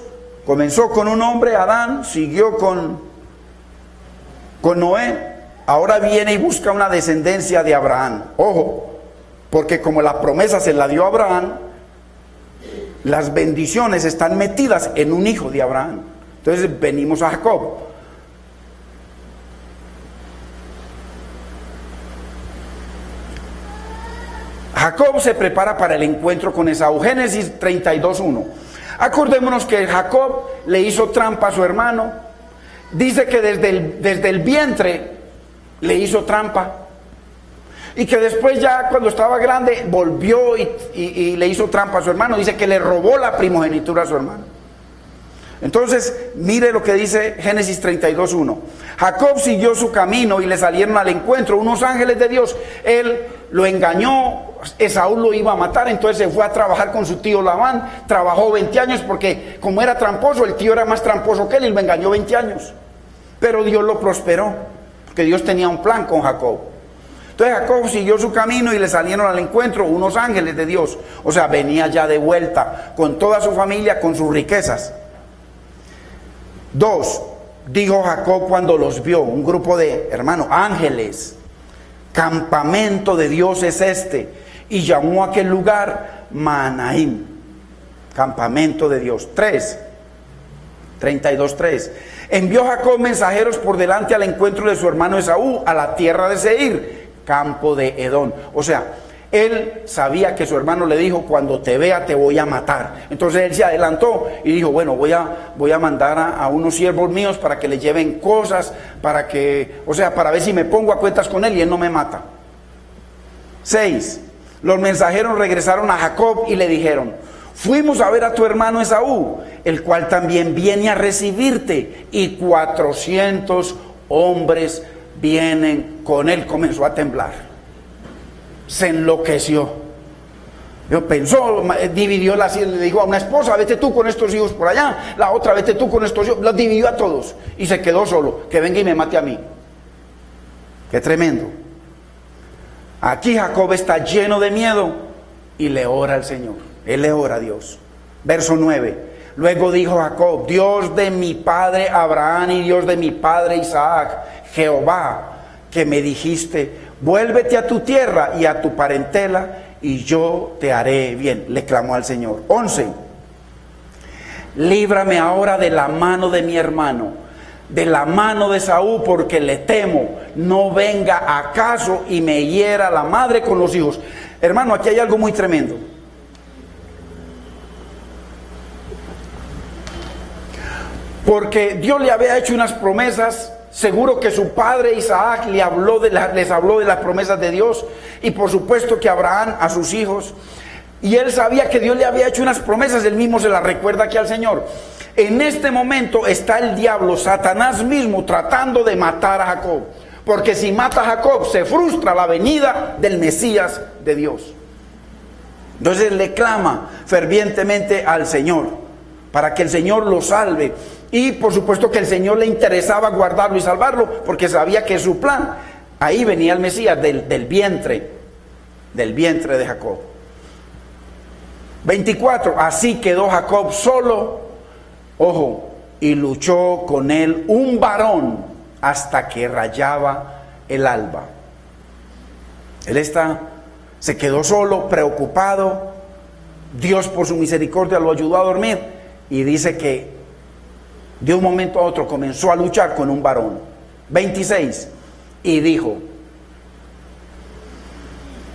comenzó con un hombre, Adán, siguió con Noé, ahora viene y busca una descendencia de Abraham. Ojo, porque como la promesa se la dio a Abraham, las bendiciones están metidas en un hijo de Abraham. Entonces venimos a Jacob. Jacob se prepara para el encuentro con Esaú. Génesis 32:1. Acordémonos que Jacob le hizo trampa a su hermano. Dice que desde el vientre le hizo trampa. Y que después ya cuando estaba grande volvió y le hizo trampa a su hermano. Dice que le robó la primogenitura a su hermano. Entonces, mire lo que dice Génesis 32:1. Jacob siguió su camino y le salieron al encuentro unos ángeles de Dios. Él lo engañó, Esaú lo iba a matar, entonces se fue a trabajar con su tío Labán. Trabajó 20 años porque como era tramposo, el tío era más tramposo que él y lo engañó 20 años. Pero Dios lo prosperó, porque Dios tenía un plan con Jacob. Entonces Jacob siguió su camino y le salieron al encuentro unos ángeles de Dios. O sea, venía ya de vuelta con toda su familia, con sus riquezas. 2, dijo Jacob cuando los vio, un grupo de hermanos, ángeles, campamento de Dios es este, y llamó a aquel lugar Mahanaim, campamento de Dios. 32:3, envió Jacob mensajeros por delante al encuentro de su hermano Esaú a la tierra de Seir, campo de Edom. O sea, Él sabía que su hermano le dijo, cuando te vea te voy a matar. Entonces él se adelantó y dijo, bueno, voy a mandar a unos siervos míos para que le lleven cosas, para ver si me pongo a cuentas con él y él no me mata. 6. Los mensajeros regresaron a Jacob y le dijeron, fuimos a ver a tu hermano Esaú, el cual también viene a recibirte, y 400 hombres vienen con él. Comenzó a temblar. Se enloqueció. Pensó, dividió le dijo a una esposa, vete tú con estos hijos por allá, la otra, vete tú con estos hijos, los dividió a todos y se quedó solo, que venga y me mate a mí. Qué tremendo. Aquí Jacob está lleno de miedo y le ora al Señor. Él le ora a Dios. Verso 9. Luego dijo Jacob, Dios de mi padre Abraham y Dios de mi padre Isaac, Jehová, que me dijiste, vuélvete a tu tierra y a tu parentela, y yo te haré bien. Le clamó al Señor. 11. Líbrame ahora de la mano de mi hermano, de la mano de Esaú, porque le temo, no venga acaso y me hiera la madre con los hijos. Hermano, aquí hay algo muy tremendo. Porque Dios le había hecho unas promesas. Seguro que su padre Isaac les habló de las promesas de Dios, y por supuesto que Abraham a sus hijos, y él sabía que Dios le había hecho unas promesas. Él mismo se las recuerda aquí al Señor. En este momento está el diablo, Satanás mismo, tratando de matar a Jacob, porque si mata a Jacob se frustra la venida del Mesías de Dios. Entonces le clama fervientemente al Señor para que el Señor lo salve. Y por supuesto que el Señor le interesaba guardarlo y salvarlo, porque sabía que su plan, ahí venía el Mesías del vientre de Jacob. 24. Así quedó Jacob solo, ojo, y luchó con él un varón hasta que rayaba el alba. Él se quedó solo, preocupado. Dios por su misericordia lo ayudó a dormir, y dice que de un momento a otro comenzó a luchar con un varón. 26. Y dijo,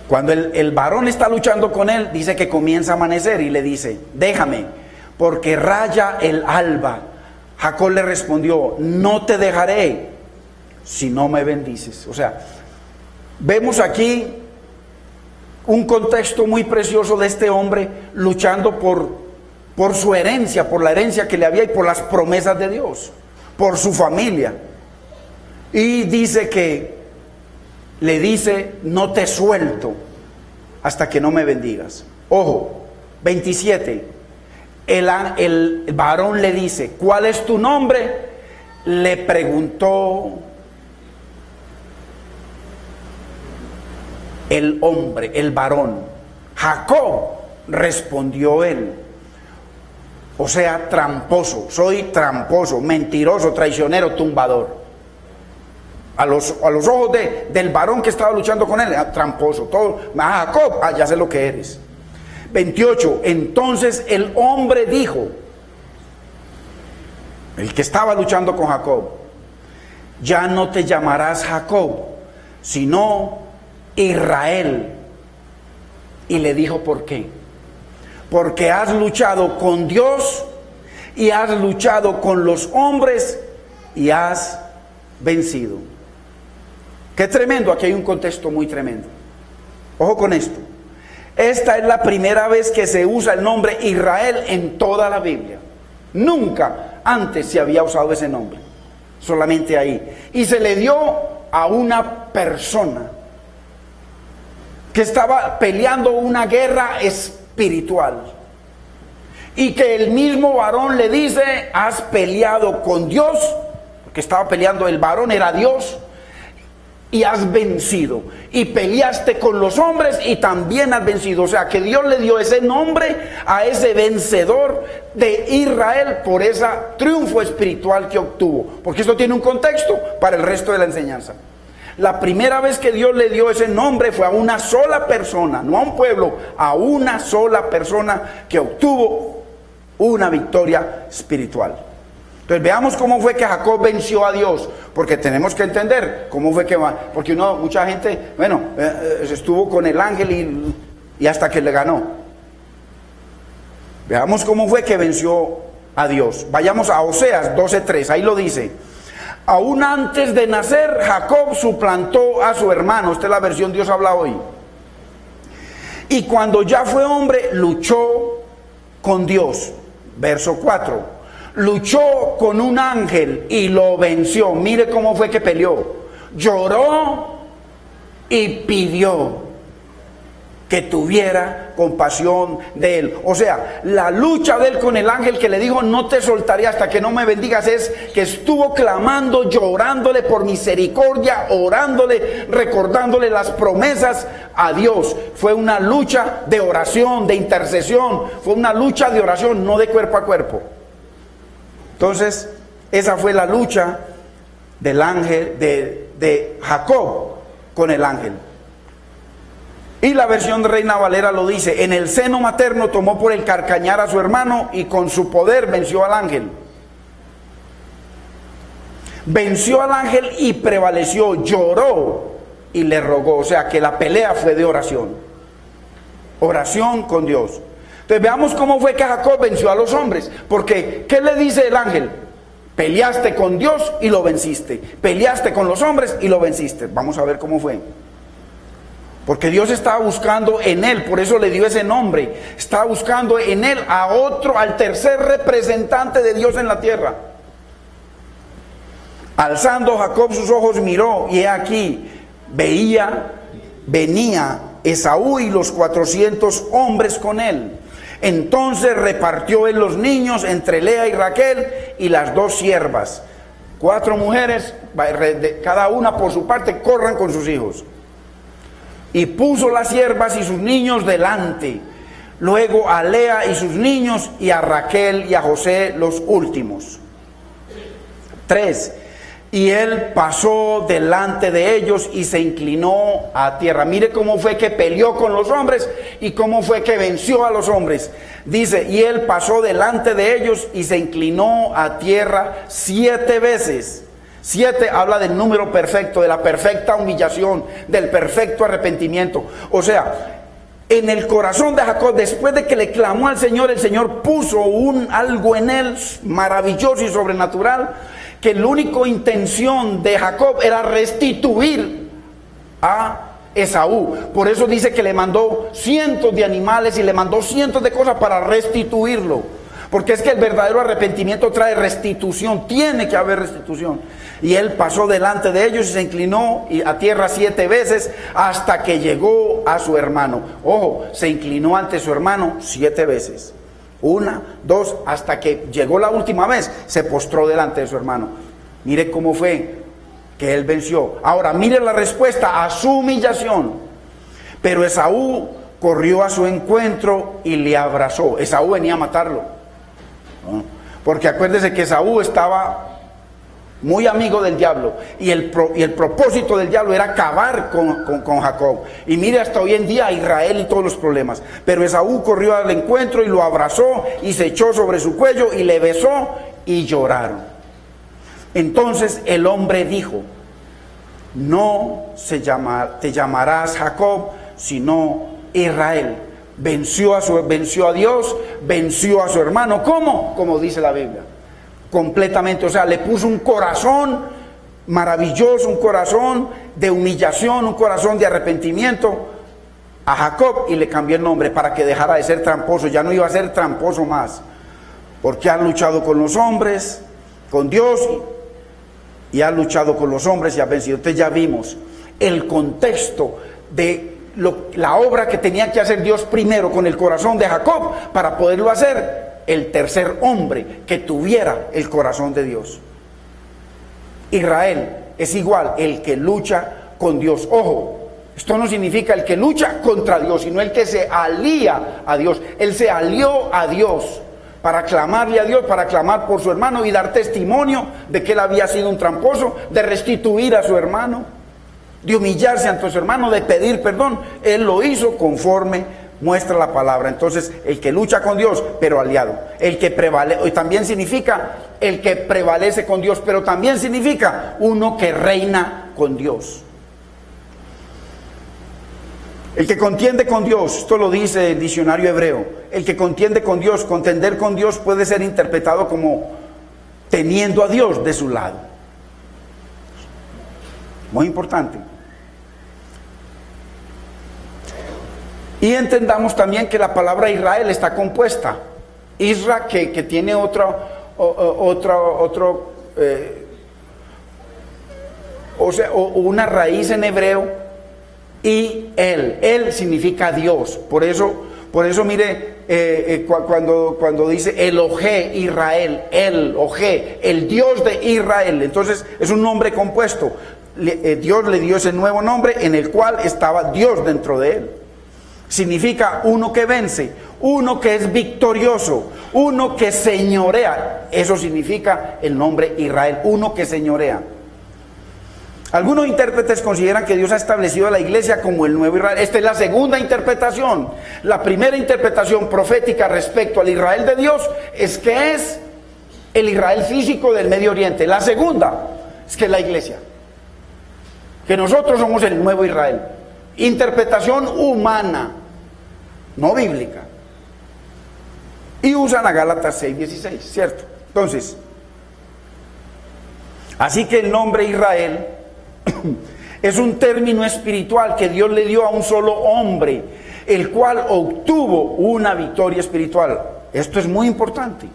cuando el varón está luchando con él, dice que comienza a amanecer y le dice, déjame, porque raya el alba. Jacob le respondió, no te dejaré si no me bendices. O sea, vemos aquí un contexto muy precioso de este hombre luchando por su herencia, por la herencia que le había y por las promesas de Dios, por su familia. Y le dice, no te suelto hasta que no me bendigas. Ojo, 27. El varón le dice, ¿cuál es tu nombre? Le preguntó el hombre, el varón. Jacob, respondió él. O sea, tramposo, soy tramposo, mentiroso, traicionero, tumbador. A los ojos del varón que estaba luchando con él, tramposo, todo. Jacob, ya sé lo que eres. 28. Entonces el hombre dijo, el que estaba luchando con Jacob, ya no te llamarás Jacob, sino Israel. Y le dijo, ¿por qué? Porque has luchado con Dios y has luchado con los hombres y has vencido. Qué tremendo. Aquí hay un contexto muy tremendo. Ojo con esto. Esta es la primera vez que se usa el nombre Israel en toda la Biblia. Nunca antes se había usado ese nombre. Solamente ahí. Y se le dio a una persona que estaba peleando una guerra espiritual, y que el mismo varón le dice, has peleado con Dios, porque estaba peleando, el varón era Dios, y has vencido, y peleaste con los hombres y también has vencido. O sea que Dios le dio ese nombre a ese vencedor de Israel por ese triunfo espiritual que obtuvo, porque esto tiene un contexto para el resto de la enseñanza. La primera vez que Dios le dio ese nombre fue a una sola persona, no a un pueblo, a una sola persona que obtuvo una victoria espiritual. Entonces veamos cómo fue que Jacob venció a Dios, porque tenemos que entender cómo fue que va, porque mucha gente, estuvo con el ángel y hasta que le ganó. Veamos cómo fue que venció a Dios. Vayamos a Oseas 12:3, ahí lo dice. Aún antes de nacer, Jacob suplantó a su hermano. Esta es la versión Dios habla hoy. Y cuando ya fue hombre, luchó con Dios. Verso 4. Luchó con un ángel y lo venció. Mire cómo fue que peleó. Lloró y pidió que tuviera compasión de él. O sea, la lucha de él con el ángel que le dijo, no te soltaré hasta que no me bendigas, es que estuvo clamando, llorándole por misericordia, orándole, recordándole las promesas a Dios. Fue una lucha de oración, de intercesión, fue una lucha de oración, no de cuerpo a cuerpo. Entonces, esa fue la lucha del ángel, de Jacob con el ángel. Y la versión de Reina Valera lo dice: en el seno materno tomó por el carcañar a su hermano y con su poder venció al ángel. Venció al ángel y prevaleció, lloró y le rogó. O sea que la pelea fue de oración. Oración con Dios. Entonces veamos cómo fue que Jacob venció a los hombres. Porque, ¿qué le dice el ángel? Peleaste con Dios y lo venciste. Peleaste con los hombres y lo venciste. Vamos a ver cómo fue. Porque Dios estaba buscando en él, por eso le dio ese nombre. Estaba buscando en él al tercer representante de Dios en la tierra. Alzando Jacob sus ojos miró, y he aquí, venía Esaú y los 400 hombres con él. Entonces repartió él los niños entre Lea y Raquel y las 2 siervas. 4 mujeres, cada una por su parte, corran con sus hijos. Y puso las siervas y sus niños delante, luego a Lea y sus niños, y a Raquel y a José los últimos. 3. Y él pasó delante de ellos y se inclinó a tierra. Mire cómo fue que peleó con los hombres y cómo fue que venció a los hombres. Dice, y él pasó delante de ellos y se inclinó a tierra 7 veces. 7 habla del número perfecto, de la perfecta humillación, del perfecto arrepentimiento. O sea, en el corazón de Jacob, después de que le clamó al Señor, el Señor puso algo en él maravilloso y sobrenatural, que la única intención de Jacob era restituir a Esaú. Por eso dice que le mandó cientos de animales y le mandó cientos de cosas para restituirlo. Porque es que el verdadero arrepentimiento trae restitución, tiene que haber restitución. Y él pasó delante de ellos y se inclinó a tierra 7 veces hasta que llegó a su hermano. Ojo, se inclinó ante su hermano 7 veces. 1, 2, hasta que llegó la última vez, se postró delante de su hermano. Mire cómo fue que él venció. Ahora, mire la respuesta a su humillación. Pero Esaú corrió a su encuentro y le abrazó. Esaú venía a matarlo, ¿no? Porque acuérdese que Esaú estaba muy amigo del diablo, y el propósito del diablo era acabar con Jacob. Y mire hasta hoy en día Israel y todos los problemas. Pero Esaú corrió al encuentro y lo abrazó y se echó sobre su cuello y le besó y lloraron. Entonces el hombre dijo: no te llamarás Jacob, sino Israel. Venció a Dios, venció a su hermano. ¿Cómo? Como dice la Biblia. Completamente, o sea, le puso un corazón maravilloso, un corazón de humillación, un corazón de arrepentimiento a Jacob, y le cambió el nombre para que dejara de ser tramposo. Ya no iba a ser tramposo más, porque ha luchado con los hombres, con Dios, y ha luchado con los hombres y ha vencido. Entonces ya vimos el contexto de la obra que tenía que hacer Dios primero con el corazón de Jacob para poderlo hacer el tercer hombre que tuviera el corazón de Dios. Israel es igual, el que lucha con Dios. Ojo, esto no significa el que lucha contra Dios, sino el que se alía a Dios. Él se alió a Dios para clamarle a Dios, para clamar por su hermano y dar testimonio de que él había sido un tramposo, de restituir a su hermano, de humillarse ante su hermano, de pedir perdón. Él lo hizo conforme muestra la palabra. Entonces, el que lucha con Dios, pero aliado. El que prevalece, y también significa el que prevalece con Dios, pero también significa uno que reina con Dios. El que contiende con Dios, esto lo dice el diccionario hebreo, el que contiende con Dios, contender con Dios puede ser interpretado como teniendo a Dios de su lado. Muy importante. Y entendamos también que la palabra Israel está compuesta. Isra, que tiene una raíz en hebreo, y él significa Dios. Por eso mire, cuando dice Elohé Israel, el Dios de Israel, entonces es un nombre compuesto. Dios le dio ese nuevo nombre en el cual estaba Dios dentro de él. Significa uno que vence, uno que es victorioso, uno que señorea. Eso significa el nombre Israel, uno que señorea. Algunos intérpretes consideran que Dios ha establecido a la iglesia como el nuevo Israel. Esta es la segunda interpretación. La primera interpretación profética respecto al Israel de Dios es que es el Israel físico del Medio Oriente. La segunda es que es la iglesia, que nosotros somos el nuevo Israel. Interpretación humana, no bíblica. Y usan a Gálatas 6:16, ¿cierto? Entonces, así que el nombre Israel es un término espiritual que Dios le dio a un solo hombre, el cual obtuvo una victoria espiritual. Esto es muy importante.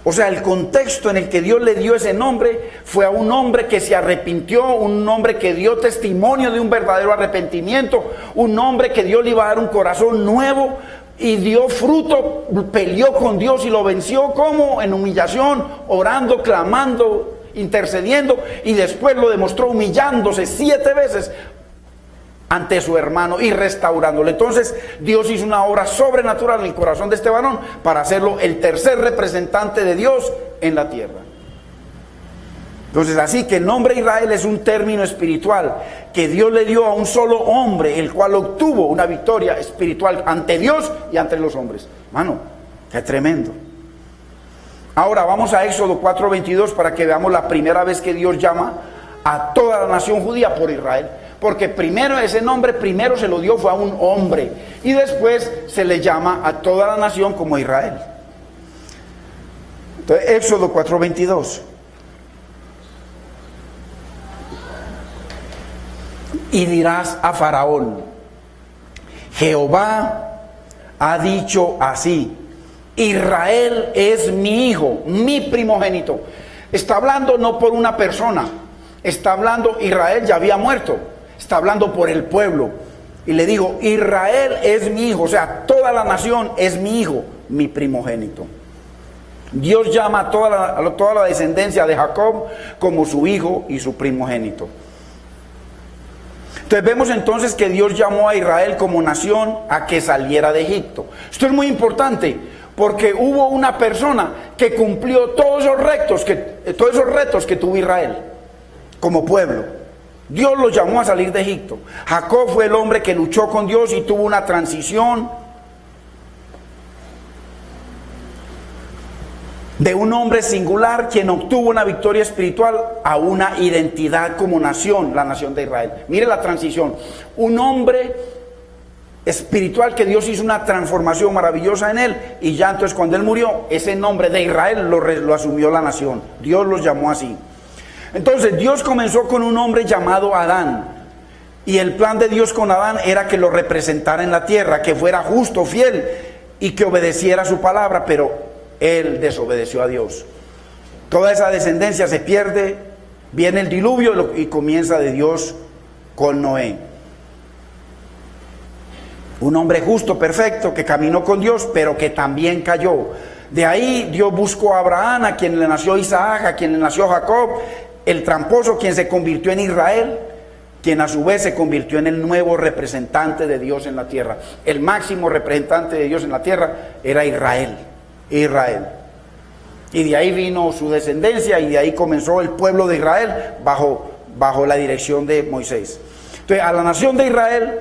O sea, el contexto en el que Dios le dio ese nombre fue a un hombre que se arrepintió, un hombre que dio testimonio de un verdadero arrepentimiento, un hombre que Dios le iba a dar un corazón nuevo y dio fruto, peleó con Dios y lo venció. ¿Cómo? En humillación, orando, clamando, intercediendo, y después lo demostró humillándose 7 veces ante su hermano y restaurándole. Entonces Dios hizo una obra sobrenatural en el corazón de este varón para hacerlo el tercer representante de Dios en la tierra. Entonces, así que el nombre Israel es un término espiritual que Dios le dio a un solo hombre, el cual obtuvo una victoria espiritual ante Dios y ante los hombres. Mano, qué tremendo. Ahora vamos a Éxodo 4:22 para que veamos la primera vez que Dios llama a toda la nación judía por Israel. Porque primero ese nombre, primero se lo dio fue a un hombre, y después se le llama a toda la nación como Israel. Entonces, Éxodo 4:22. Y dirás a Faraón: Jehová ha dicho así: Israel es mi hijo, mi primogénito. Está hablando no por una persona, está hablando, Israel ya había muerto, está hablando por el pueblo. Y le digo: Israel es mi hijo, o sea, toda la nación es mi hijo, mi primogénito. Dios llama a toda la descendencia de Jacob como su hijo y su primogénito. Entonces vemos entonces que Dios llamó a Israel como nación a que saliera de Egipto. Esto es muy importante, porque hubo una persona que cumplió todos esos retos que tuvo Israel como pueblo. Dios los llamó a salir de Egipto. Jacob fue el hombre que luchó con Dios y tuvo una transición de un hombre singular, quien obtuvo una victoria espiritual, a una identidad como nación, la nación de Israel. Mire la transición. Un hombre espiritual que Dios hizo una transformación maravillosa en él, y ya entonces cuando él murió, ese nombre de Israel lo asumió la nación. Dios los llamó así. Entonces Dios comenzó con un hombre llamado Adán, y el plan de Dios con Adán era que lo representara en la tierra, que fuera justo, fiel y que obedeciera su palabra, pero él desobedeció a Dios. Toda esa descendencia se pierde, viene el diluvio y comienza de Dios con Noé. Un hombre justo, perfecto, que caminó con Dios, pero que también cayó. De ahí Dios buscó a Abraham, a quien le nació Isaac, a quien le nació Jacob, el tramposo, quien se convirtió en Israel, quien a su vez se convirtió en el nuevo representante de Dios en la tierra. El máximo representante de Dios en la tierra era Israel. Y de ahí vino su descendencia, y de ahí comenzó el pueblo de Israel bajo la dirección de Moisés. Entonces, a la nación de Israel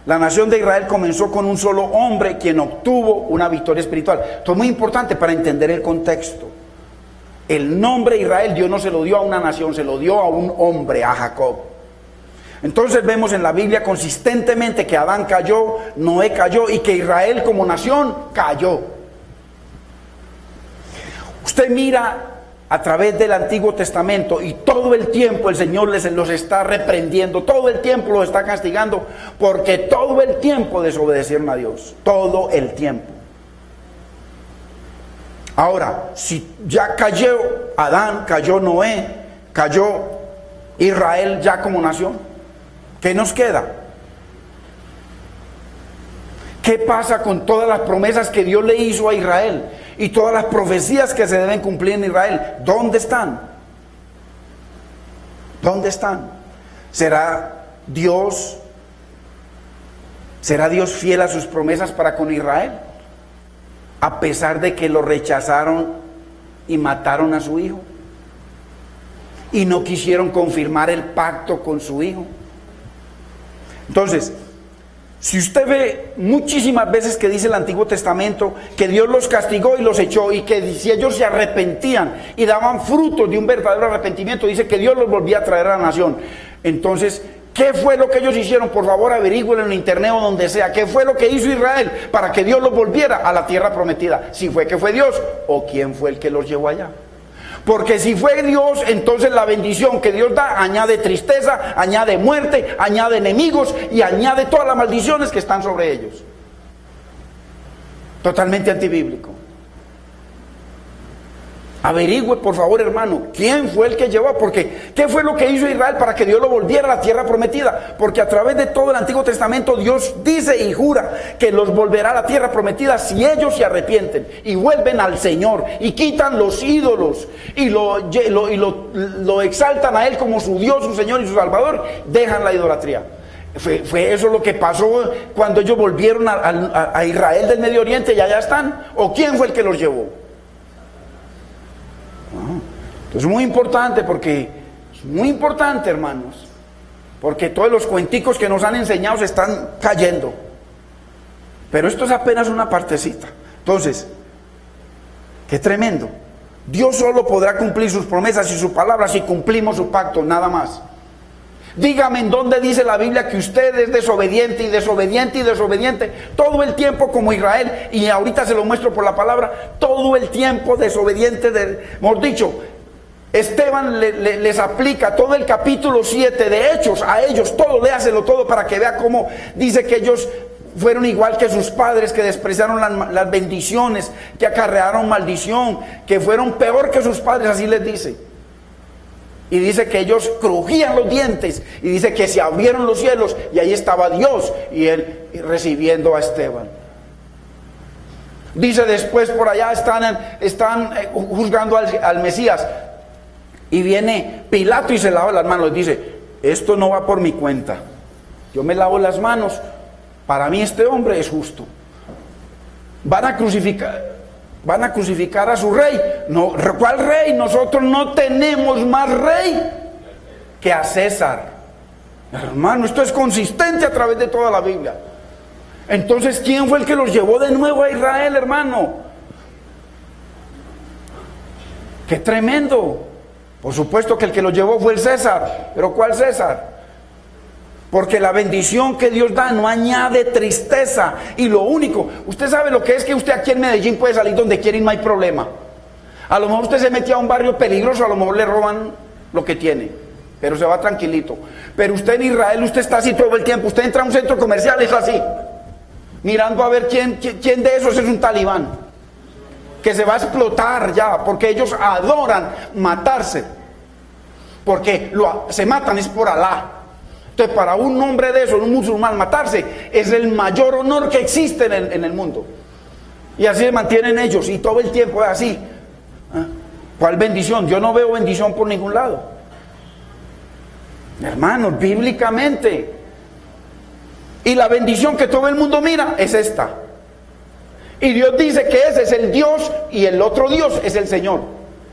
La nación de Israel comenzó con un solo hombre quien obtuvo una victoria espiritual. Esto es muy importante para entender el contexto. El nombre Israel Dios no se lo dio a una nación, se lo dio a un hombre, a Jacob. Entonces vemos en la Biblia consistentemente que Adán cayó, Noé cayó y que Israel como nación cayó. Usted mira a través del Antiguo Testamento y todo el tiempo el Señor los está reprendiendo, todo el tiempo los está castigando, porque todo el tiempo desobedecieron a Dios, todo el tiempo. Ahora, si ya cayó Adán, cayó Noé, cayó Israel ya como nación, ¿qué nos queda? ¿Qué pasa con todas las promesas que Dios le hizo a Israel? Y todas las profecías que se deben cumplir en Israel, ¿dónde están? ¿Dónde están? ¿Será Dios fiel a sus promesas para con Israel? A pesar de que lo rechazaron y mataron a su hijo. Y no quisieron confirmar el pacto con su hijo. Entonces, si usted ve muchísimas veces que dice el Antiguo Testamento que Dios los castigó y los echó, y que si ellos se arrepentían y daban frutos de un verdadero arrepentimiento, dice que Dios los volvía a traer a la nación. Entonces, ¿qué fue lo que ellos hicieron? Por favor, averigüenlo en internet o donde sea. ¿Qué fue lo que hizo Israel para que Dios los volviera a la tierra prometida? Si fue que fue Dios o quién fue el que los llevó allá. Porque si fue Dios, entonces la bendición que Dios da añade tristeza, añade muerte, añade enemigos y añade todas las maldiciones que están sobre ellos. Totalmente antibíblico. Averigüe, por favor, hermano, quién fue el que llevó, porque ¿qué fue lo que hizo Israel para que Dios lo volviera a la tierra prometida? Porque a través de todo el Antiguo Testamento Dios dice y jura que los volverá a la tierra prometida si ellos se arrepienten y vuelven al Señor y quitan los ídolos y lo exaltan a Él como su Dios, su Señor y su Salvador, dejan la idolatría. Fue eso lo que pasó cuando ellos volvieron a Israel del Medio Oriente y allá están. ¿O quién fue el que los llevó? Entonces es muy importante, porque es muy importante, hermanos, porque todos los cuenticos que nos han enseñado se están cayendo, pero esto es apenas una partecita. Entonces, qué tremendo. Dios solo podrá cumplir sus promesas y su palabra si cumplimos su pacto, nada más. Dígame en dónde dice la Biblia que usted es desobediente y desobediente y desobediente todo el tiempo como Israel, y ahorita se lo muestro por la palabra, todo el tiempo desobediente, mejor dicho, Esteban les aplica todo el capítulo 7 de Hechos a ellos, todo, léaselo todo para que vea cómo dice que ellos fueron igual que sus padres, que despreciaron las bendiciones, que acarrearon maldición, que fueron peor que sus padres, así les dice. Y dice que ellos crujían los dientes, y dice que se abrieron los cielos y ahí estaba Dios y él recibiendo a Esteban. Dice después por allá están juzgando al Mesías, y viene Pilato y se lava las manos. Dice, esto no va por mi cuenta, yo me lavo las manos, para mí este hombre es justo. Van a crucificar a su rey. No, ¿cuál rey? Nosotros no tenemos más rey que a César. Hermano, esto es consistente a través de toda la Biblia. Entonces, ¿quién fue el que los llevó de nuevo a Israel, hermano? ¡Qué tremendo! Por supuesto que el que los llevó fue el César. ¿Pero cuál César? Porque la bendición que Dios da no añade tristeza. Y lo único, usted sabe lo que es que usted aquí en Medellín puede salir donde quiere y no hay problema. A lo mejor usted se mete a un barrio peligroso, a lo mejor le roban lo que tiene, pero se va tranquilito. Pero usted en Israel, usted está así todo el tiempo. Usted entra a un centro comercial, es así, mirando a ver quién de esos es un talibán, que se va a explotar ya, porque ellos adoran matarse, porque se matan es por Alá. Entonces, para un hombre de esos, un musulmán, matarse es el mayor honor que existe en el mundo. Y así se mantienen ellos, y todo el tiempo es así. ¿Cuál bendición? Yo no veo bendición por ningún lado. Hermanos, bíblicamente. Y la bendición que todo el mundo mira es esta. Y Dios dice que ese es el Dios y el otro Dios es el Señor.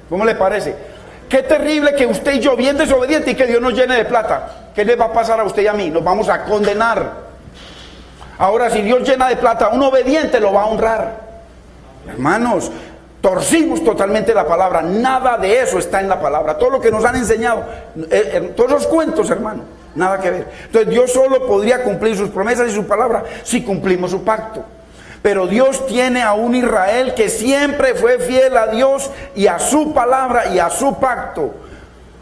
¿Cómo le parece? Qué terrible que usted y yo, bien desobediente, y que Dios nos llene de plata. ¿Qué le va a pasar a usted y a mí? Nos vamos a condenar. Ahora, si Dios llena de plata a un obediente, lo va a honrar. Hermanos, torcimos totalmente la palabra. Nada de eso está en la palabra. Todo lo que nos han enseñado, todos los cuentos, hermano, nada que ver. Entonces Dios solo podría cumplir sus promesas y su palabra si cumplimos su pacto. Pero Dios tiene a un Israel que siempre fue fiel a Dios y a su palabra y a su pacto.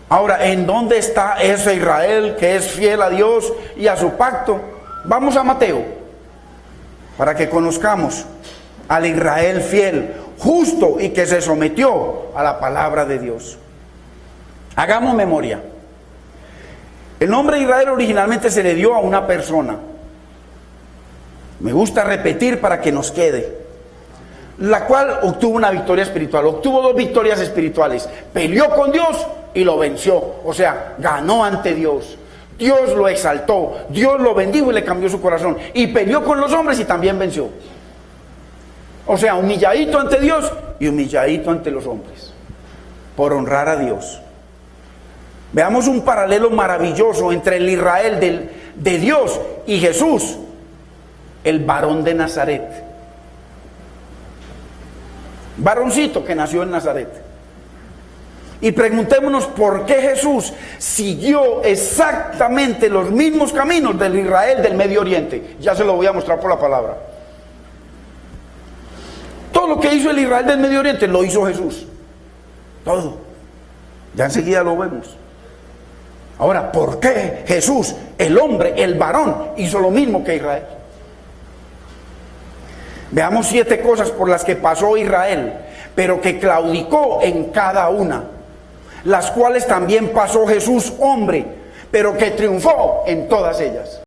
Ahora, ¿en dónde está ese Israel que es fiel a Dios y a su pacto? Vamos a Mateo, para que conozcamos al Israel fiel, justo y que se sometió a la palabra de Dios. Hagamos memoria. El nombre de Israel originalmente se le dio a una persona. Me gusta repetir para que nos quede. La cual obtuvo una victoria espiritual, obtuvo 2 victorias espirituales. Peleó con Dios y lo venció. O sea, ganó ante Dios. Dios lo exaltó, Dios lo bendijo y le cambió su corazón. Y peleó con los hombres y también venció. O sea, humilladito ante Dios y humilladito ante los hombres, por honrar a Dios. Veamos un paralelo maravilloso entre el Israel de Dios y Jesús, el varón de Nazaret. Varoncito que nació en Nazaret. Y preguntémonos por qué Jesús siguió exactamente los mismos caminos del Israel del Medio Oriente. Ya se lo voy a mostrar por la palabra. Todo lo que hizo el Israel del Medio Oriente lo hizo Jesús. Todo. Ya enseguida lo vemos. Ahora, ¿por qué Jesús, el hombre, el varón, hizo lo mismo que Israel? Veamos 7 cosas por las que pasó Israel, pero que claudicó en cada una, las cuales también pasó Jesús, hombre, pero que triunfó en todas ellas.